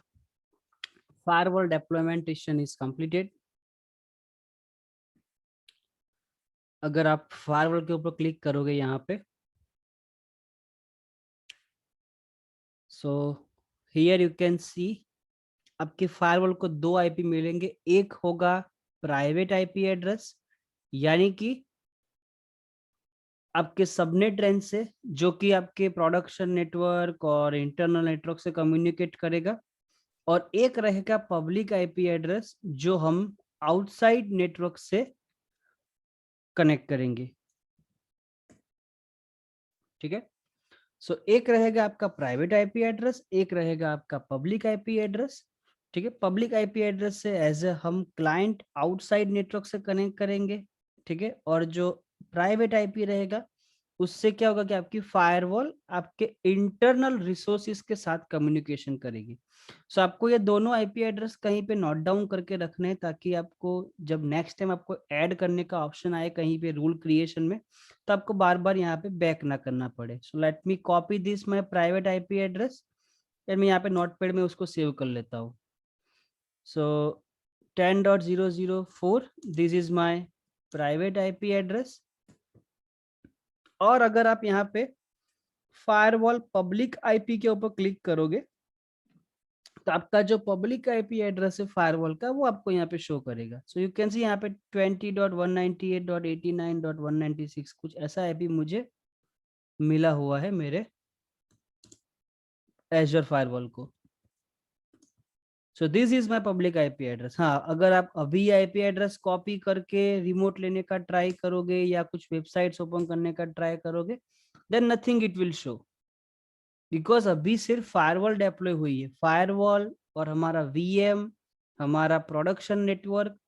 firewall deploymentation is completed. अगर आप firewall के ऊपर click करोगे यहाँ पे, सो हियर यू कैन सी आपके फायरवॉल को 2 आईपी मिलेंगे. एक होगा प्राइवेट आईपी एड्रेस, यानी कि आपके सबनेट रेंज से, जो कि आपके प्रोडक्शन नेटवर्क और इंटरनल नेटवर्क से कम्युनिकेट करेगा. और एक रहेगा पब्लिक आईपी एड्रेस जो हम आउटसाइड नेटवर्क से कनेक्ट करेंगे. ठीक है. सो एक रहेगा आपका प्राइवेट आईपी एड्रेस, एक रहेगा आपका पब्लिक आईपी एड्रेस. ठीक है. पब्लिक आईपी एड्रेस से एज ए हम क्लाइंट आउटसाइड नेटवर्क से कनेक्ट करेंगे. ठीक है. और जो प्राइवेट आईपी रहेगा उससे क्या होगा कि आपकी फायरवॉल आपके इंटरनल रिसोर्सेज के साथ कम्युनिकेशन करेगी. सो आपको ये दोनों आईपी एड्रेस कहीं पे नोट डाउन करके रखने हैं, ताकि आपको जब नेक्स्ट टाइम आपको ऐड करने का ऑप्शन आए कहीं पे रूल क्रिएशन में, तो आपको बार बार यहाँ पे बैक ना करना पड़े. सो let me copy this my private IP address, फिर मैं यहाँ पे नोटपैड में उसको सेव कर लेता हूँ. सो 10.004 this is my private IP address. और अगर आप यहाँ पे फायरवॉल पब्लिक आईपी के ऊपर क्लिक करोगे तो आपका जो पब्लिक आईपी एड्रेस है फायरवॉल का वो आपको यहाँ पे शो करेगा. सो यू कैन सी यहाँ पे 20.198.89.196 कुछ ऐसा आईपी मुझे मिला हुआ है मेरे एजर फायरवॉल को. So this is my public IP address. हाँ, अगर आप अभी आईपी एड्रेस कॉपी करके रिमोट लेने का ट्राई करोगे या कुछ वेबसाइट्स ओपन करने का ट्राई करोगे, then nothing it will show, because अभी सिर्फ फायरवॉल डेप्लॉय हुई है। फायरवॉल और हमारा वीएम, हमारा प्रोडक्शन नेटवर्क,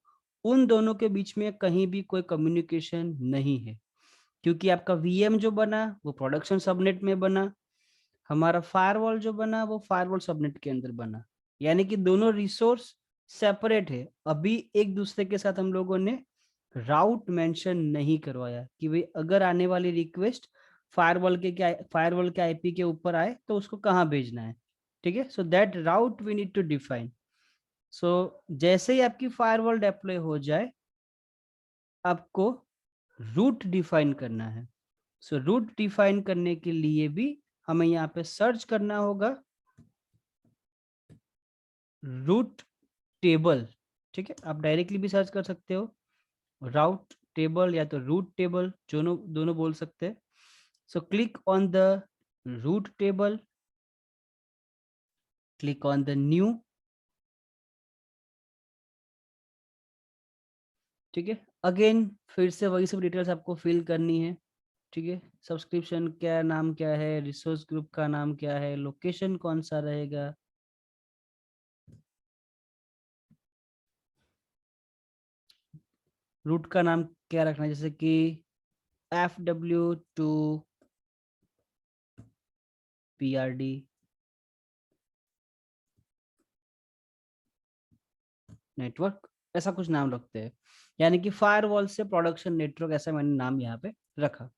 उन दोनों के बीच में कहीं भी कोई कम्युनिकेशन नहीं है, क्योंकि आपका वीएम जो बना वो प्रोडक्शन सबनेट में बना, हमारा फायरवॉल जो बना वो फायरवॉल सबनेट के अंदर बना। यानी कि दोनों रिसोर्स सेपरेट है। अभी एक दूसरे के साथ हम लोगों ने राउट मेंशन नहीं करवाया कि भाई अगर आने वाली रिक्वेस्ट फायरवॉल के आईपी के ऊपर आए तो उसको कहाँ भेजना है। ठीक है, so that route we need to define. So जैसे ही आपकी फायरवॉल डेप्लॉय हो जाए, आपको रूट डिफाइन करना है। सो रूट डिफाइन करने के लिए भी हमें यहाँ पे सर्च करना होगा रूट टेबल। ठीक है, आप डायरेक्टली भी सर्च कर सकते हो, राउट टेबल या तो रूट टेबल, दोनों दोनों बोल सकते हैं। So click on the route table, click on the new. ठीक है, अगेन फिर से वही सब डिटेल्स आपको फिल करनी है। ठीक है, सब्सक्रिप्शन क्या नाम क्या है, रिसोर्स ग्रुप का नाम क्या है, लोकेशन कौन सा रहेगा, रूट का नाम क्या रखना है, जैसे कि FW2 PRD नेटवर्क, ऐसा कुछ नाम रखते हैं। यानी कि फायरवॉल से प्रोडक्शन नेटवर्क, ऐसा मैंने नाम यहाँ पे रखा।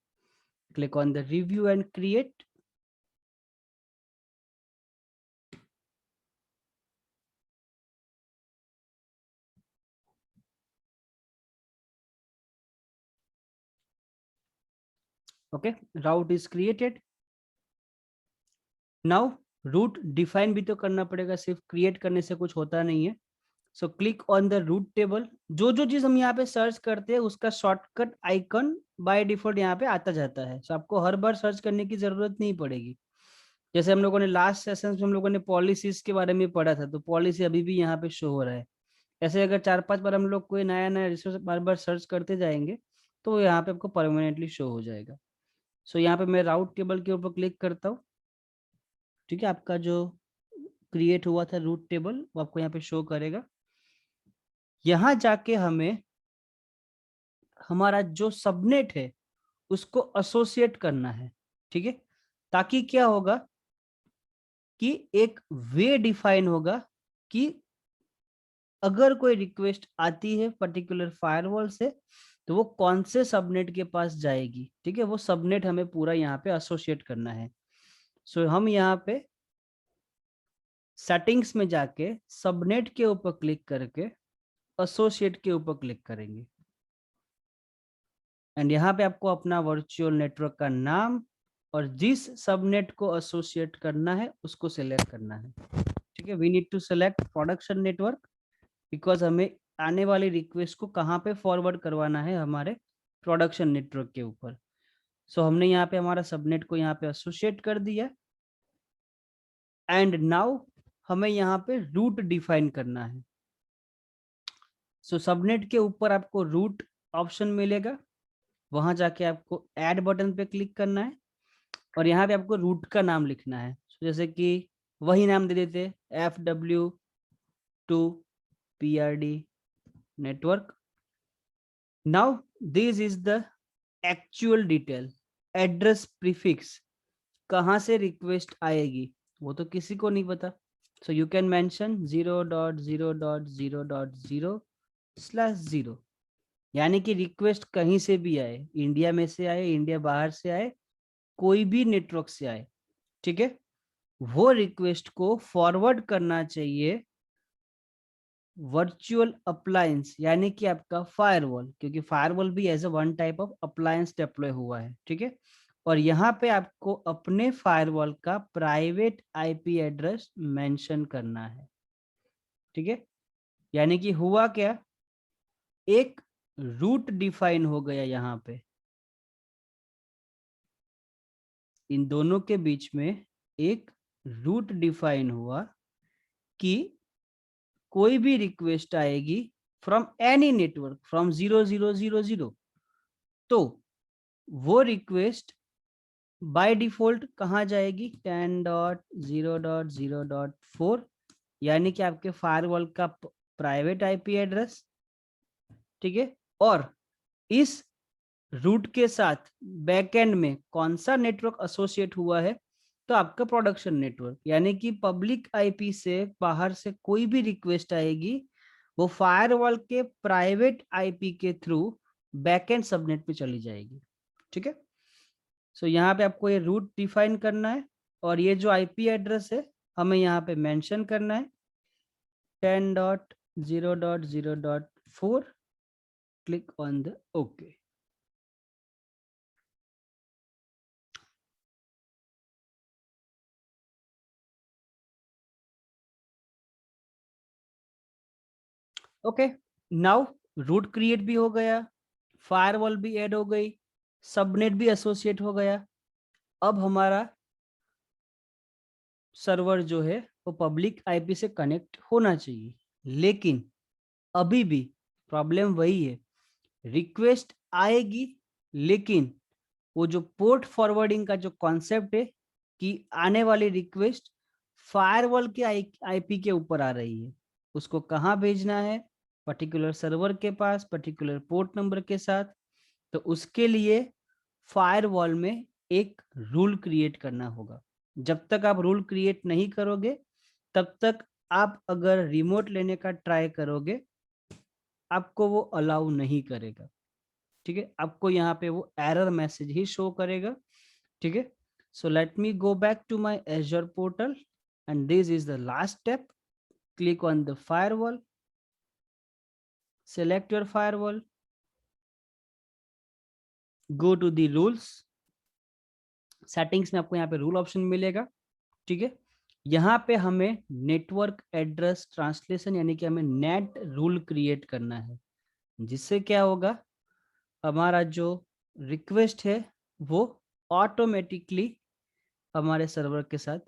Click on the review and create. Okay, route is created. Now route define भी तो करना पड़ेगा, सिर्फ क्रिएट करने से कुछ होता नहीं है। So click on the route table. जो जो चीज हम यहाँ पे सर्च करते हैं उसका शॉर्टकट आइकन बाय डिफॉल्ट यहाँ पे आता जाता है। सो आपको हर बार सर्च करने की जरूरत नहीं पड़ेगी। जैसे हम लोगों ने लास्ट सेशन में हम लोगों ने पॉलिसीज के बारे में पढ़ा था, तो पॉलिसी अभी भी यहाँ पे शो हो रहा है। ऐसे अगर 4-5 बार हम लोग कोई नया नया रिसोर्स बार बार सर्च करते जाएंगे तो यहाँ पे आपको परमानेंटली शो हो जाएगा। सो यहाँ पे मैं राउट टेबल के ऊपर क्लिक करता हूँ। ठीक है, आपका जो क्रिएट हुआ था रूट टेबल वो आपको यहाँ पे शो करेगा। यहाँ जाके हमें हमारा जो सबनेट है उसको एसोसिएट करना है। ठीक है, ताकि क्या होगा कि एक वे डिफाइन होगा कि अगर कोई रिक्वेस्ट आती है पर्टिकुलर फायरवॉल से तो वो कौन से सबनेट के पास जाएगी। ठीक है, वो सबनेट हमें पूरा यहाँ पे एसोसिएट करना है। सो हम यहाँ पे सेटिंग्स में जाके सबनेट के ऊपर क्लिक करके एसोसिएट के ऊपर क्लिक करेंगे। एंड यहाँ पे आपको अपना वर्चुअल नेटवर्क का नाम और जिस सबनेट को एसोसिएट करना है उसको सिलेक्ट करना है। ठीक है, we need to select production network, because हमें आने वाली रिक्वेस्ट को कहाँ पे फॉरवर्ड करवाना है, हमारे प्रोडक्शन नेटवर्क के ऊपर। सो हमने यहाँ पे हमारा सबनेट को यहाँ पे एसोसिएट कर दिया। एंड नाउ हमें यहाँ पे रूट डिफाइन करना है। सो सबनेट के ऊपर आपको रूट ऑप्शन मिलेगा, वहां जाके आपको ऐड बटन पे क्लिक करना है और यहाँ पे आपको रूट का नाम लिखना है। जैसे कि वही नाम दे देते FW2 PRD network. Now this is the actual detail, address prefix, कहाँ से रिक्वेस्ट आएगी वो तो किसी को नहीं पता। सो यू कैन मेंशन 0.0.0.0/0, यानी कि रिक्वेस्ट कहीं से भी आए, इंडिया में से आए, इंडिया बाहर से आए, कोई भी नेटवर्क से आए। ठीक है, वो रिक्वेस्ट को फॉरवर्ड करना चाहिए वर्चुअल अप्लायंस, यानी कि आपका फायरवॉल, क्योंकि फायरवॉल भी as a one type of appliance deploy हुआ है। ठीक है, और यहाँ पे आपको अपने फायरवॉल का प्राइवेट आईपी एड्रेस मेंशन करना है। ठीक है, यानी कि हुआ क्या, एक रूट डिफाइन हो गया यहाँ पे, इन दोनों के बीच में एक रूट डिफाइन हुआ कि कोई भी रिक्वेस्ट आएगी फ्रॉम एनी नेटवर्क फ्रॉम 0000, तो वो रिक्वेस्ट बाय डिफॉल्ट कहाँ जाएगी, 10.0.0.4, यानी कि आपके फायरवॉल का प्राइवेट आईपी एड्रेस, ठीक है। और इस रूट के साथ बैकएंड में कौन सा नेटवर्क एसोसिएट हुआ है, तो आपका प्रोडक्शन नेटवर्क, यानी कि पब्लिक आईपी से बाहर से कोई भी रिक्वेस्ट आएगी वो फायरवॉल के प्राइवेट आईपी के थ्रू बैकएंड सबनेट पे चली जाएगी, ठीक है। सो यहाँ पे आपको ये रूट डिफाइन करना है और ये जो आईपी एड्रेस है हमें यहाँ पे मेंशन करना है 10.0.0.4, click on the okay. Okay, now route create भी हो गया, फायरवॉल भी ऐड हो गई, सबनेट भी एसोसिएट हो गया। अब हमारा सर्वर जो है वो पब्लिक आईपी से कनेक्ट होना चाहिए, लेकिन अभी भी प्रॉब्लम वही है, रिक्वेस्ट आएगी लेकिन वो जो पोर्ट फॉरवर्डिंग का जो कॉन्सेप्ट है कि आने वाली रिक्वेस्ट फायरवॉल के आईपी के ऊपर आ रही है, उसको कहाँ भेजना है, पर्टिकुलर सर्वर के पास पर्टिकुलर पोर्ट नंबर के साथ। तो उसके लिए फायरवॉल में एक रूल क्रिएट करना होगा। जब तक आप रूल क्रिएट नहीं करोगे तब तक आप अगर रिमोट लेने का ट्राई करोगे आपको वो अलाउ नहीं करेगा, ठीक है। आपको यहाँ पे वो एरर मैसेज ही शो करेगा, ठीक है। So let me go back to my Azure portal and this is the last step. Click on the firewall, select your firewall, go to the rules, settings में आपको यहाँ पे रूल ऑप्शन मिलेगा, ठीक है। यहाँ पे हमें नेटवर्क एड्रेस ट्रांसलेशन यानी कि हमें नेट रूल क्रिएट करना है, जिससे क्या होगा, हमारा जो रिक्वेस्ट है वो ऑटोमेटिकली हमारे सर्वर के साथ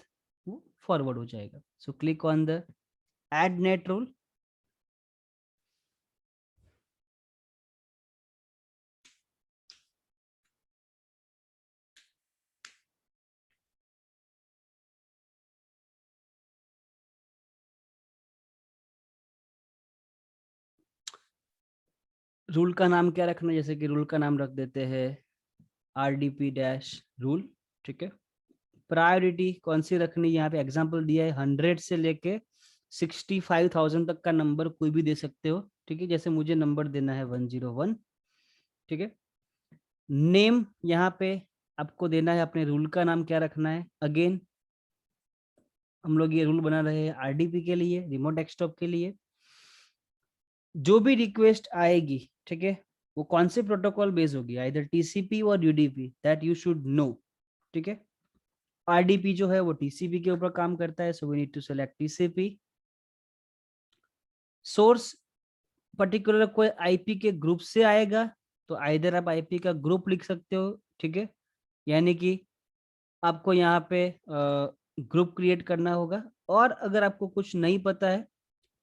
वो फॉरवर्ड हो जाएगा। सो click on the add net rule, rule का नाम क्या रखना है, जैसे कि रूल का नाम रख देते हैं RDP डैश रूल, ठीक है। प्रायोरिटी कौन सी रखनी, यहाँ पे एग्जांपल दिया है 100 से लेके 65,000 तक का नंबर कोई भी दे सकते हो, ठीक है। जैसे मुझे नंबर देना है 101, ठीक है। नेम यहाँ पे आपको देना है, अपने रूल का नाम क्या रखना है। अगेन हम लोग ये रूल बना रहे हैं RDP के लिए, रिमोट डेस्कटॉप के लिए। जो भी रिक्वेस्ट आएगी, ठीक है, वो कौन से प्रोटोकॉल बेस होगी, आइदर TCP और UDP, that you should know, ठीक है। RDP जो है वो TCP के ऊपर काम करता है, so we need to select TCP। Source particular कोई आईपी के ग्रुप से आएगा तो आइदर आप आईपी का ग्रुप लिख सकते हो, ठीक है, यानी कि आपको यहाँ पे ग्रुप क्रिएट करना होगा। और अगर आपको कुछ नहीं पता है,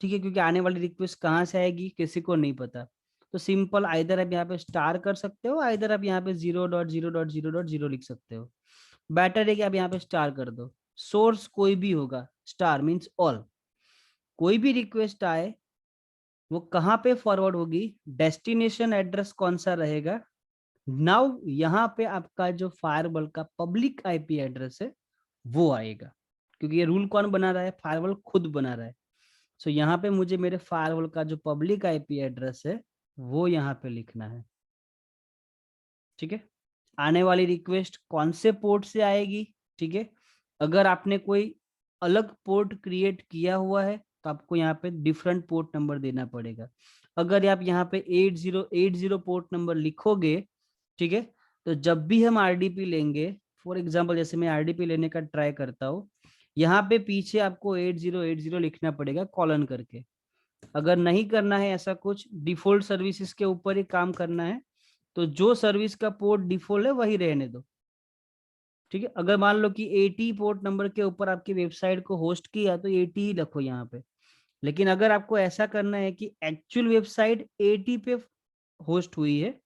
ठीक है, क्योंकि आने वाली रिक्वेस्ट कहाँ से आएगी किसी को नहीं पता, तो सिंपल आइदर आप यहाँ पे स्टार कर सकते हो, आइदर आप यहाँ पे 0.0.0.0 लिख सकते हो। बेटर है कि आप यहाँ पे स्टार कर दो। सोर्स कोई भी होगा, स्टार मीन्स ऑल, कोई भी रिक्वेस्ट आए वो कहाँ पे फॉरवर्ड होगी, डेस्टिनेशन एड्रेस कौन सा रहेगा। नाउ यहाँ पे आपका जो फायरवॉल का पब्लिक आईपी एड्रेस है वो आएगा, क्योंकि ये रूल कौन बना रहा है, फायरवॉल खुद बना रहा है। सो यहाँ पे मुझे मेरे फायरवॉल का जो पब्लिक आईपी एड्रेस है वो यहाँ पे लिखना है, ठीक है। आने वाली रिक्वेस्ट कौन से पोर्ट से आएगी, ठीक है। अगर आपने कोई अलग पोर्ट क्रिएट किया हुआ है तो आपको यहाँ पे डिफरेंट पोर्ट नंबर देना पड़ेगा। अगर आप यहाँ पे 8080 पोर्ट नंबर लिखोगे, ठीक है, तो जब भी हम RDP लेंगे, फॉर एग्जांपल जैसे मैं RDP लेने का ट्राई करता हूँ, यहाँ पे पीछे आपको 8080 लिखना पड़ेगा कॉलन करके। अगर नहीं करना है ऐसा कुछ, डिफॉल्ट सर्विसेज के ऊपर ही काम करना है, तो जो सर्विस का पोर्ट डिफॉल्ट है वही रहने दो, ठीक है। अगर मान लो कि 80 पोर्ट नंबर के ऊपर आपकी वेबसाइट को होस्ट किया तो 80 ही रखो यहाँ पे। लेकिन अगर आपको ऐसा करना है कि एक्चुअल वेबसाइट 80 पे होस्ट हुई है,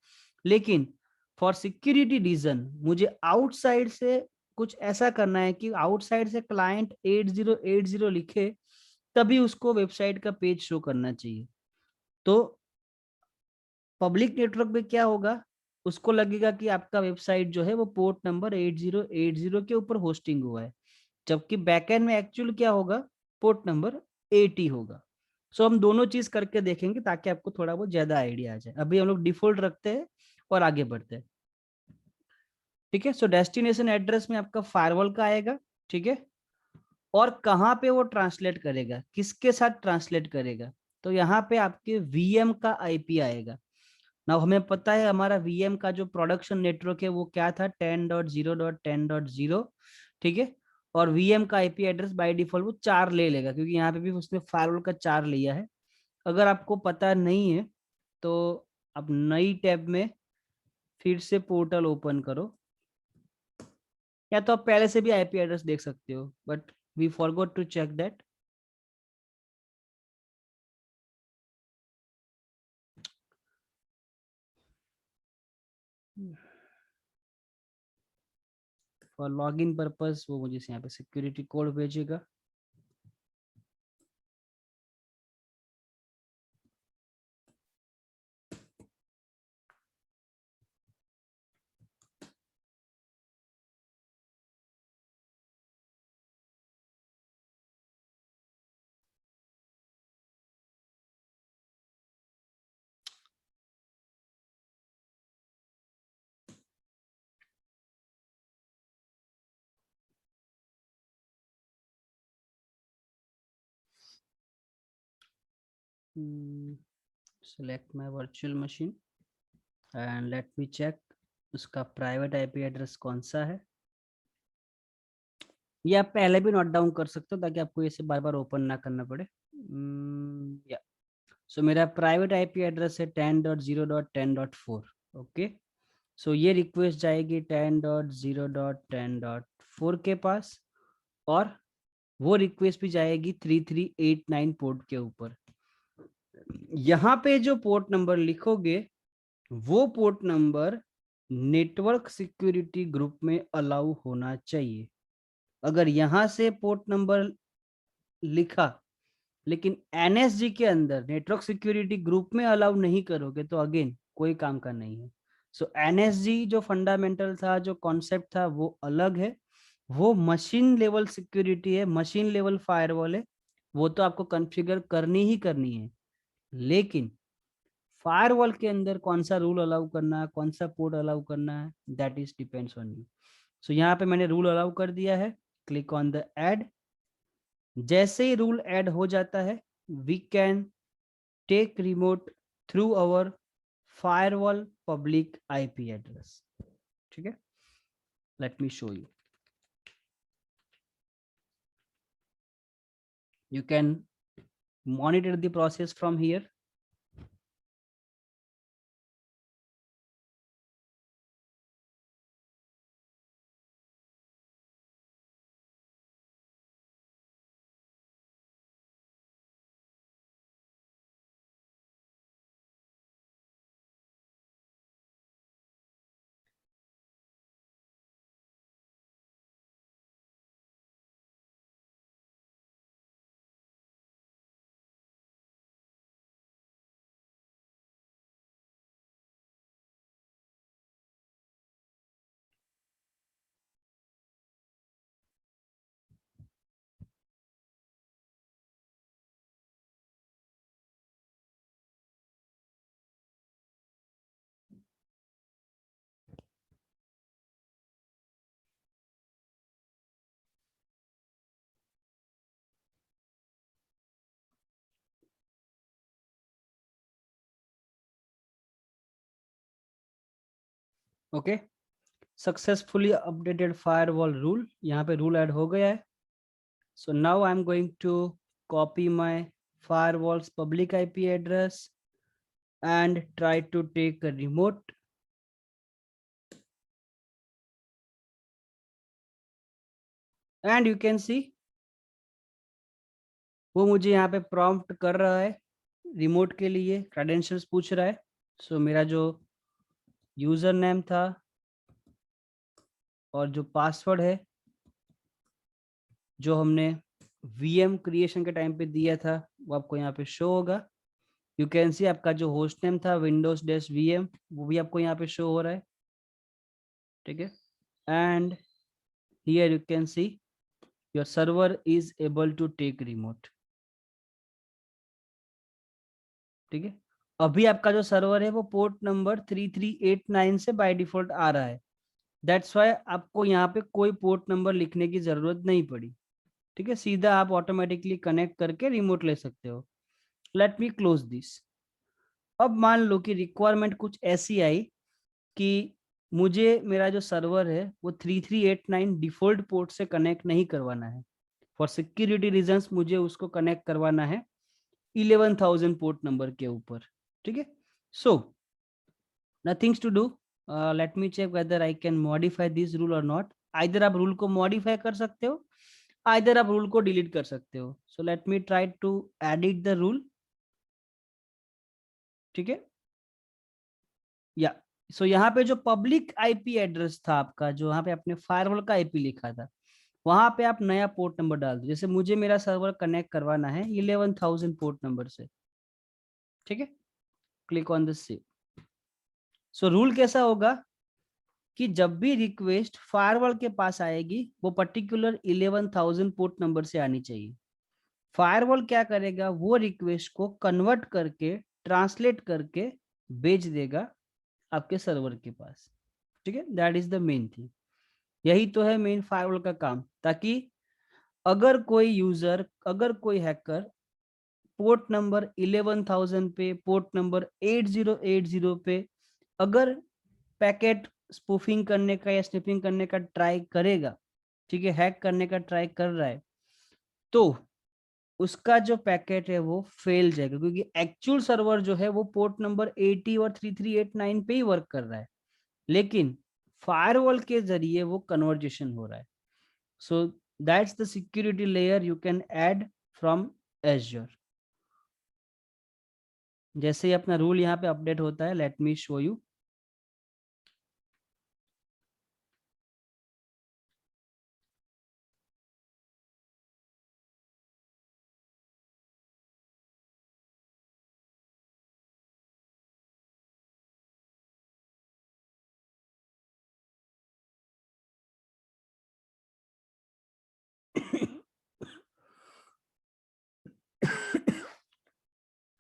लेकिन फॉर सिक्योरिटी रीजन मुझे आउटसाइड से कुछ ऐसा करना है कि आउटसाइड से क्लाइंट 8080 लिखे, तभी उसको वेबसाइट का पेज शो करना चाहिए। तो पब्लिक नेटवर्क पे क्या होगा, उसको लगेगा कि आपका वेबसाइट जो है वो पोर्ट नंबर 8080 के ऊपर होस्टिंग हुआ है, जबकि बैकएंड में एक्चुअल क्या होगा, पोर्ट नंबर 80 होगा। सो हम दोनों चीज करके देखेंगे ताकि आपको थोड़ा बहुत ज्यादा आइडिया आ जाए। अभी हम लोग डिफॉल्ट रखते हैं और आगे बढ़ते हैं। ठीक है, सो डेस्टिनेशन एड्रेस में आपका फायरवॉल का आएगा। ठीक है, और कहाँ पे वो ट्रांसलेट करेगा, किसके साथ ट्रांसलेट करेगा, तो यहाँ पे आपके वीएम का आईपी आएगा ना। हमें पता है हमारा वीएम का जो प्रोडक्शन नेटवर्क है वो क्या था, 10.0.10.0। ठीक है, और वीएम का आईपी एड्रेस बाय डिफॉल्ट वो 4 ले लेगा, क्योंकि यहाँ पे भी उसने फायरवॉल का 4 लिया है। अगर आपको पता नहीं है तो आप नई टैब में फिर से पोर्टल ओपन करो, या तो आप पहले से भी आईपी एड्रेस देख सकते हो, but we forgot to check that. For login purpose वो मुझे यहाँ पे सिक्योरिटी कोड भेजेगा। Select my virtual machine and let me check उसका प्राइवेट आईपी एड्रेस कौन सा है। ये आप पहले भी नोट डाउन कर सकते हो ताकि आपको इसे बार बार ओपन ना करना पड़े। या सो मेरा प्राइवेट आईपी एड्रेस है 10.0.10.4। ओके, सो ये रिक्वेस्ट जाएगी 10.0.10.4 के पास, और वो रिक्वेस्ट भी जाएगी 3389 पोर्ट के ऊपर। यहाँ पे जो पोर्ट नंबर लिखोगे वो port number network security group में अलाउ होना चाहिए। अगर यहां से पोर्ट नंबर लिखा लेकिन एनएसजी के अंदर नेटवर्क सिक्योरिटी ग्रुप में अलाउ नहीं करोगे तो अगेन कोई काम का नहीं है। सो एनएसजी जो फंडामेंटल था, जो कॉन्सेप्ट था, वो अलग है। वो मशीन लेवल सिक्योरिटी है, मशीन लेवल फायरवॉल है, वो तो आपको कॉन्फ़िगर करनी ही करनी है। लेकिन फायरवॉल के अंदर कौन सा रूल अलाउ करना है, कौन सा पोर्ट अलाउ करना है, that is depends on you. So यहाँ पे मैंने रूल अलाउ कर दिया है, क्लिक ऑन द ऐड। जैसे ही रूल ऐड हो जाता है we can take remote through our firewall public IP address. ठीक है, let me show you. You can monitor the process from here. Okay, successfully updated firewall rule, यहाँ पे rule add हो गया है। So now I am going to copy my firewall's public IP address and try to take a remote, and you can see वो मुझे यहाँ पे prompt कर रहा है रिमोट के लिए, क्रेडेंशियल्स पूछ रहा है। सो मेरा जो यूजर नेम था और जो पासवर्ड है जो हमने वीएम क्रिएशन के टाइम पे दिया था वो आपको यहाँ पे शो होगा। यू कैन सी आपका जो होस्ट नेम था विंडोज डैश वीएम वो भी आपको यहाँ पे शो हो रहा है, ठीक है। And here you can see your server is able to take remote, ठीक है। अभी आपका जो सर्वर है वो पोर्ट नंबर 3389 से बाय डिफॉल्ट आ रहा है। दैट्स वाई आपको यहाँ पे कोई पोर्ट नंबर लिखने की जरूरत नहीं पड़ी, ठीक है। सीधा आप ऑटोमेटिकली कनेक्ट करके रिमोट ले सकते हो। Let me close this. अब मान लो कि रिक्वायरमेंट कुछ ऐसी आई कि मुझे मेरा जो सर्वर है वो 3389 डिफॉल्ट पोर्ट से कनेक्ट नहीं करवाना है। फॉर सिक्योरिटी रीजंस मुझे उसको कनेक्ट करवाना है 11,000 पोर्ट नंबर के ऊपर, ठीक है। So nothings to do, let me check whether I can modify this rule और नॉट। आइदर आप रूल को मॉडिफाई कर सकते हो, आइदर आप रूल को डिलीट कर सकते हो। So let me try to edit the rule, ठीक है। या सो यहाँ पे जो पब्लिक आईपी एड्रेस था आपका, जो यहाँ पे आपने फायरवॉल का आईपी लिखा था, वहां पे आप नया पोर्ट नंबर डाल दो। जैसे मुझे मेरा सर्वर कनेक्ट करवाना है 11,000 पोर्ट नंबर से, ठीक है। Click on this save. So rule कैसा होगा कि जब भी रिक्वेस्ट फायरवॉल के पास आएगी वो पर्टिकुलर 11,000 पोर्ट नंबर से आनी चाहिए। फायरवॉल क्या करेगा, वो रिक्वेस्ट को कन्वर्ट करके ट्रांसलेट करके भेज देगा आपके सर्वर के पास, ठीक है। That is the main thing. यही तो है मेन फायरवॉल का काम, ताकि अगर कोई यूजर, अगर कोई हैकर पोर्ट नंबर 11,000 पे, पोर्ट नंबर 8080 पे अगर पैकेट स्पूफिंग करने का या स्निपिंग करने का ट्राई करेगा, ठीक है, हैक करने का ट्राई कर रहा है, तो उसका जो पैकेट है वो फेल जाएगा, क्योंकि एक्चुअल सर्वर जो है वो पोर्ट नंबर 80 और 3389 पे ही वर्क कर रहा है, लेकिन फायरवॉल के जरिए वो कन्वर्जेशन हो रहा है। So that's the security layer you can add from azure. जैसे ही अपना रूल यहाँ पे अपडेट होता है, let me show you.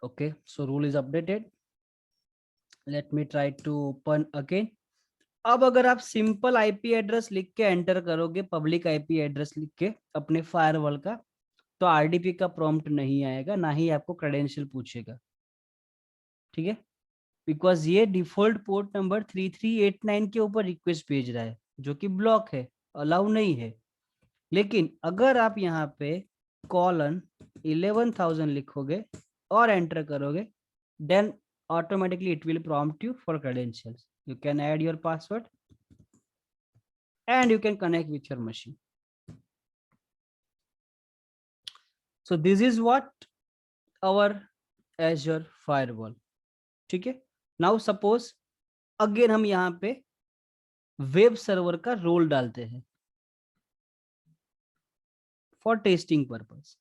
Okay, so rule is updated. Let me try to open again. अब अगर आप सिंपल आईपी एड्रेस लिख के एंटर करोगे, पब्लिक आईपी एड्रेस लिख के अपने फायरवॉल का, तो आरडीपी का प्रॉम्प्ट नहीं आएगा, ना ही आपको क्रेडेंशियल पूछेगा, ठीक है। बिकॉज ये डिफॉल्ट पोर्ट नंबर 3389 के ऊपर रिक्वेस्ट भेज रहा है, जो कि ब्लॉक है, अलाउ नहीं है। लेकिन अगर आप यहाँ पे कॉलन 11,000 लिखोगे और एंटर करोगे, then automatically it will prompt you for credentials. You can add your password and you can connect with your machine. So this is what our Azure firewall, ठीक है। नाउ सपोज अगेन हम यहाँ पे web server का role डालते हैं for testing purpose.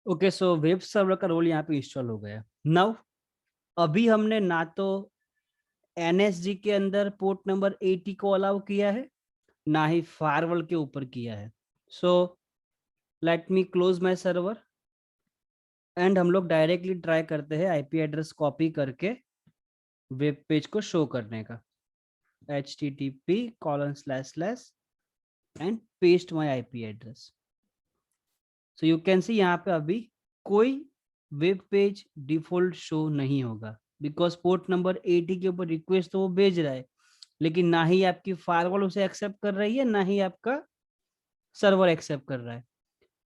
Okay, so web server का role यहाँ पे इंस्टॉल हो गया। नाउ अभी हमने ना तो एनएसजी के अंदर पोर्ट नंबर 80 को अलाउ किया है, ना ही फायरवॉल के ऊपर किया है. So let me close my server and हम लोग डायरेक्टली ट्राई करते हैं आईपी एड्रेस कॉपी करके वेब पेज को शो करने का. http:// and paste my IP address. So you can see यहाँ पे अभी कोई वेब पेज डिफॉल्ट शो नहीं होगा, बिकॉज पोर्ट नंबर 80 के ऊपर रिक्वेस्ट तो वो भेज रहा है, लेकिन ना ही आपकी फायरवॉल उसे एक्सेप्ट कर रही है, ना ही आपका सर्वर एक्सेप्ट कर रहा है.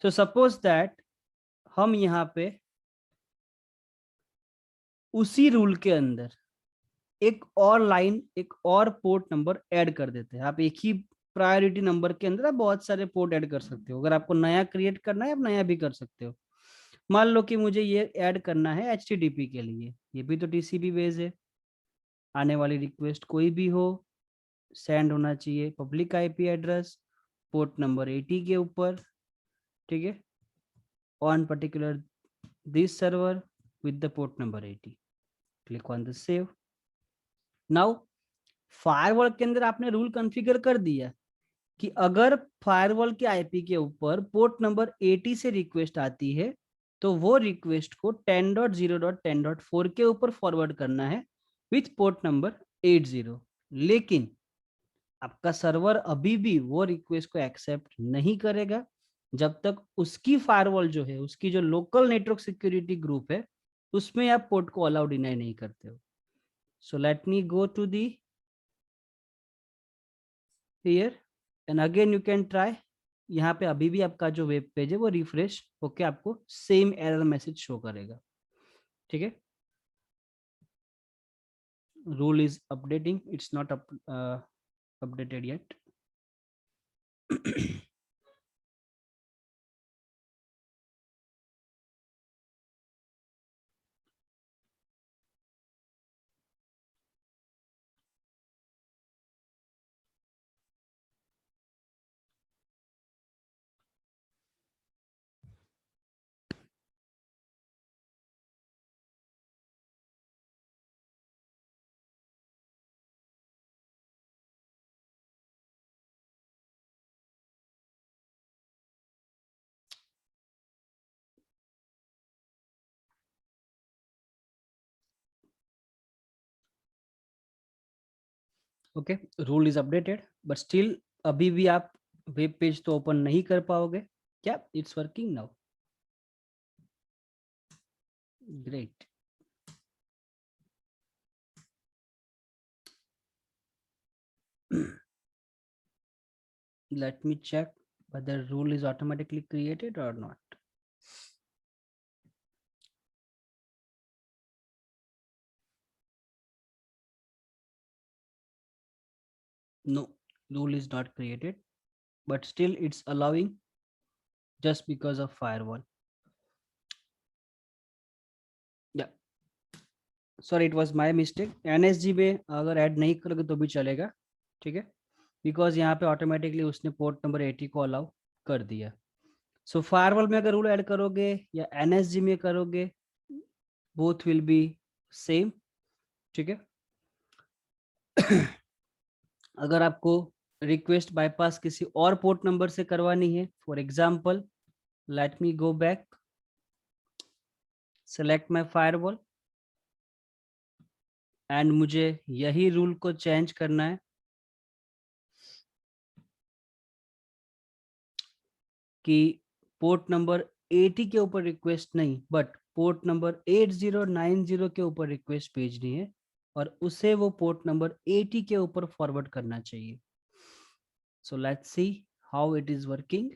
सो सपोज दैट हम यहाँ पे उसी रूल के अंदर एक और लाइन, एक और पोर्ट नंबर ऐड कर देते हैं. आप एक ही प्रायोरिटी नंबर के अंदर आप बहुत सारे पोर्ट ऐड कर सकते हो. अगर आपको नया क्रिएट करना है आप नया भी कर सकते हो. मान लो कि मुझे ये ऐड करना है एचटीटीपी के लिए, ये भी तो टीसीपी बेस है. आने वाली रिक्वेस्ट कोई भी हो, सेंड होना चाहिए public IP address port number 80 के ऊपर. ठीक है, on particular this server with the port number 80. Click on the save. Now firewall के अंदर आपने रूल कॉन्फ़िगर कर दिया कि अगर फायरवॉल के आईपी के ऊपर पोर्ट नंबर 80 से रिक्वेस्ट आती है तो वो रिक्वेस्ट को 10.0.10.4 के ऊपर फॉरवर्ड करना है विथ पोर्ट नंबर 80. लेकिन आपका सर्वर अभी भी वो रिक्वेस्ट को एक्सेप्ट नहीं करेगा जब तक उसकी फायरवॉल जो है, उसकी जो लोकल नेटवर्क सिक्योरिटी ग्रुप है, उसमें आप पोर्ट को अलाउ डिनाई नहीं करते हो. So let me go to the here and again you can try. यहाँ पे अभी भी आपका जो वेब पेज है वो रिफ्रेश होके आपको सेम एरर मैसेज शो करेगा. ठीक है, rule is updating, it's not updated yet. Okay, rule is updated but still अभी भी आप वेब पेज तो ओपन नहीं कर पाओगे. क्या it's working now? Great. Let me check whether rule is automatically created or not. No, rule is not created, but still it's allowing just because of firewall. Yeah, sorry, it was my mistake. NSG में अगर add नहीं करोगे तो भी चलेगा. ठीक है, because यहाँ पे ऑटोमेटिकली उसने पोर्ट नंबर 80 को अलाउ कर दिया. सो फायरवॉल में अगर रूल ऐड करोगे या एनएसजी में करोगे, बोथ विल बी सेम. ठीक है. अगर आपको रिक्वेस्ट बाईपास किसी और पोर्ट नंबर से करवानी है, for example let me go back, select my firewall and मुझे यही रूल को चेंज करना है कि पोर्ट नंबर 80 के ऊपर रिक्वेस्ट नहीं, बट पोर्ट नंबर 8090 के ऊपर रिक्वेस्ट भेजनी है और उसे वो पोर्ट नंबर 80 के ऊपर फॉरवर्ड करना चाहिए. So let's see how it is working.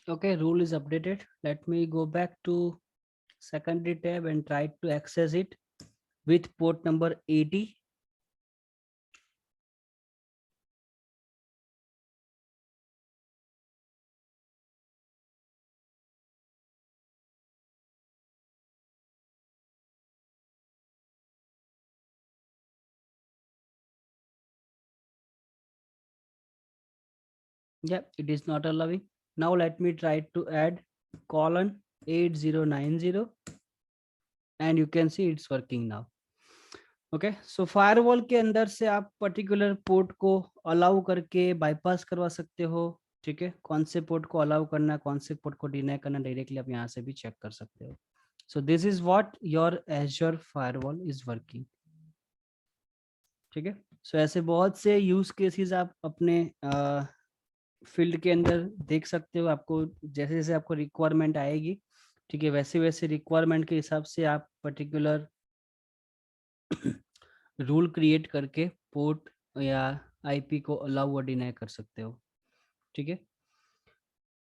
Okay, rule is updated. Let me go back to secondary tab and try to access it with port number 80. Yep, it is not allowing. Now let me try to add colon 8090 and you can see it's working now. Okay, so firewall के अंदर से आप particular port को allow करके bypass करवा सकते हो. ठीक है, कौन से पोर्ट को अलाउ करना है, कौन से पोर्ट को डिनाई करना, डायरेक्टली आप यहाँ से भी चेक कर सकते हो. So this is what your azure firewall is working. ठीक है, सो ऐसे बहुत से यूज केसेस आप अपने फील्ड के अंदर देख सकते हो. आपको जैसे जैसे आपको रिक्वायरमेंट आएगी, ठीक है, वैसे वैसे रिक्वायरमेंट के हिसाब से आप पर्टिकुलर रूल क्रिएट करके पोर्ट या आईपी को अलाउ और डिनाई कर सकते हो. ठीक है,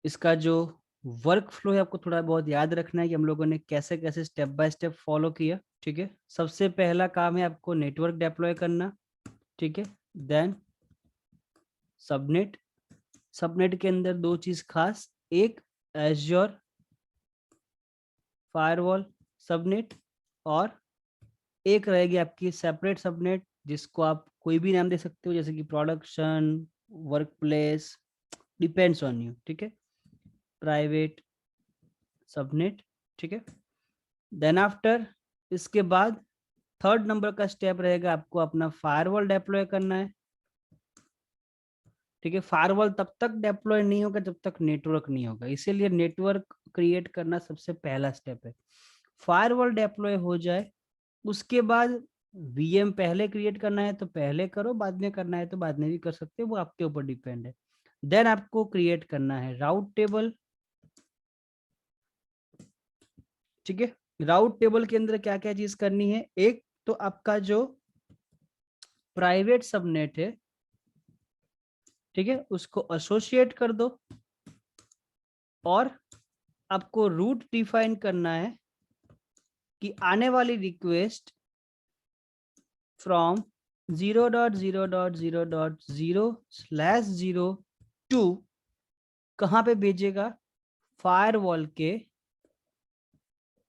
इसका जो वर्क फ्लो है आपको थोड़ा बहुत याद रखना है कि हम लोगों ने कैसे कैसे स्टेप बाय स्टेप फॉलो किया. ठीक है, सबसे पहला काम है आपको नेटवर्क डिप्लॉय करना. ठीक है, देन सबनेट. सबनेट के अंदर दो चीज खास, एक एज्योर फायरवॉल सबनेट और एक रहेगी आपकी सेपरेट सबनेट जिसको आप कोई भी नाम दे सकते हो, जैसे कि production, work place, depends on you. ठीक है, प्राइवेट सबनेट. ठीक है, देन आफ्टर इसके बाद थर्ड नंबर का स्टेप रहेगा आपको अपना फायरवॉल डिप्लॉय करना है. ठीक है, फायरवॉल तब तक डिप्लॉय नहीं होगा जब तक नेटवर्क नहीं होगा, इसीलिए नेटवर्क क्रिएट करना सबसे पहला स्टेप है. फायरवॉल डिप्लॉय हो जाए उसके बाद वीएम पहले क्रिएट करना है तो पहले करो, बाद में करना है तो बाद में भी कर सकते हो, वो आपके ऊपर डिपेंड है. देन आपको क्रिएट करना है राउट टेबल. ठीक है, राउट टेबल के अंदर क्या क्या चीज करनी है, एक तो आपका जो प्राइवेट सबनेट है, ठीक है, उसको एसोसिएट कर दो और आपको रूट डिफाइन करना है कि आने वाली रिक्वेस्ट फ्रॉम 0.0.0.0/0 कहां पे भेजेगा, फायरवॉल के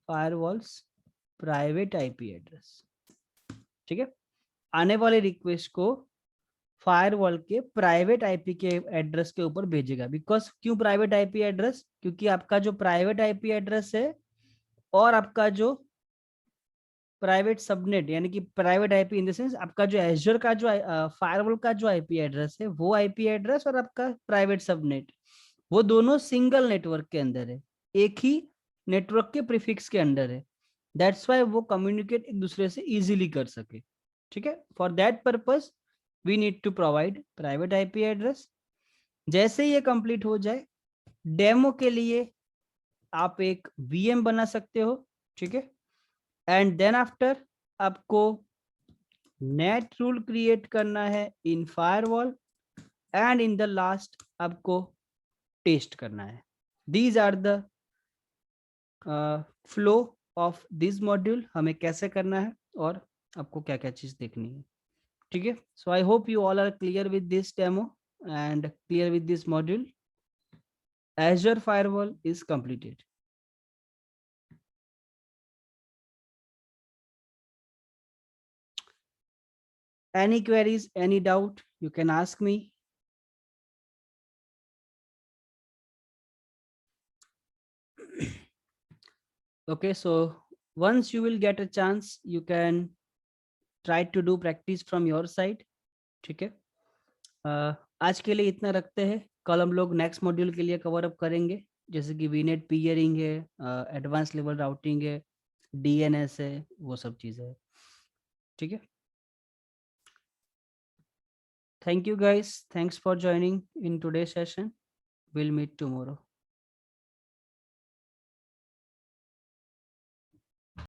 फायरवॉल्स प्राइवेट आईपी एड्रेस. ठीक है, आने वाले रिक्वेस्ट को फायरवॉल के प्राइवेट आईपी के एड्रेस के ऊपर भेजेगा. बिकॉज क्यों प्राइवेट आईपी एड्रेस, क्योंकि आपका जो प्राइवेट आईपी एड्रेस है और आपका जो प्राइवेट सबनेट यानी कि private IP in the sense आपका जो एज्योर का जो फायरवॉल का जो आईपी एड्रेस है वो आईपी एड्रेस और आपका प्राइवेट सबनेट, वो दोनों सिंगल नेटवर्क के अंदर है, एक ही नेटवर्क के प्रीफिक्स के अंदर है. दैट्स वाई वो कम्युनिकेट एक दूसरे से इजीली कर सके. ठीक है, for that purpose we need to provide private IP address. जैसे ये कंप्लीट हो जाए, डेमो के लिए आप एक वीएम बना सकते हो. ठीक है, एंड देन आफ्टर आपको नेट रूल क्रिएट करना है in firewall and in the last आपको टेस्ट करना है. These are the flow of this module, हमें कैसे करना है और आपको क्या क्या चीज देखनी है. ठीक है, so I hope you all are clear with this demo and clear with this module. Azure firewall is completed. Any queries, any doubt, you can ask me. Okay, so once you will get a chance, you can try to do practice from your side. ठीक है, आज के लिए इतना रखते हैं. कल हम लोग नेक्स्ट मॉड्यूल के लिए कवर अप करेंगे, जैसे कि वीनेट पीयरिंग है, एडवांस लेवल राउटिंग है, डीएनएस है, वो सब चीज़ें है. ठीक है, thank you guys, thanks for joining in today session. Will meet tomorrow.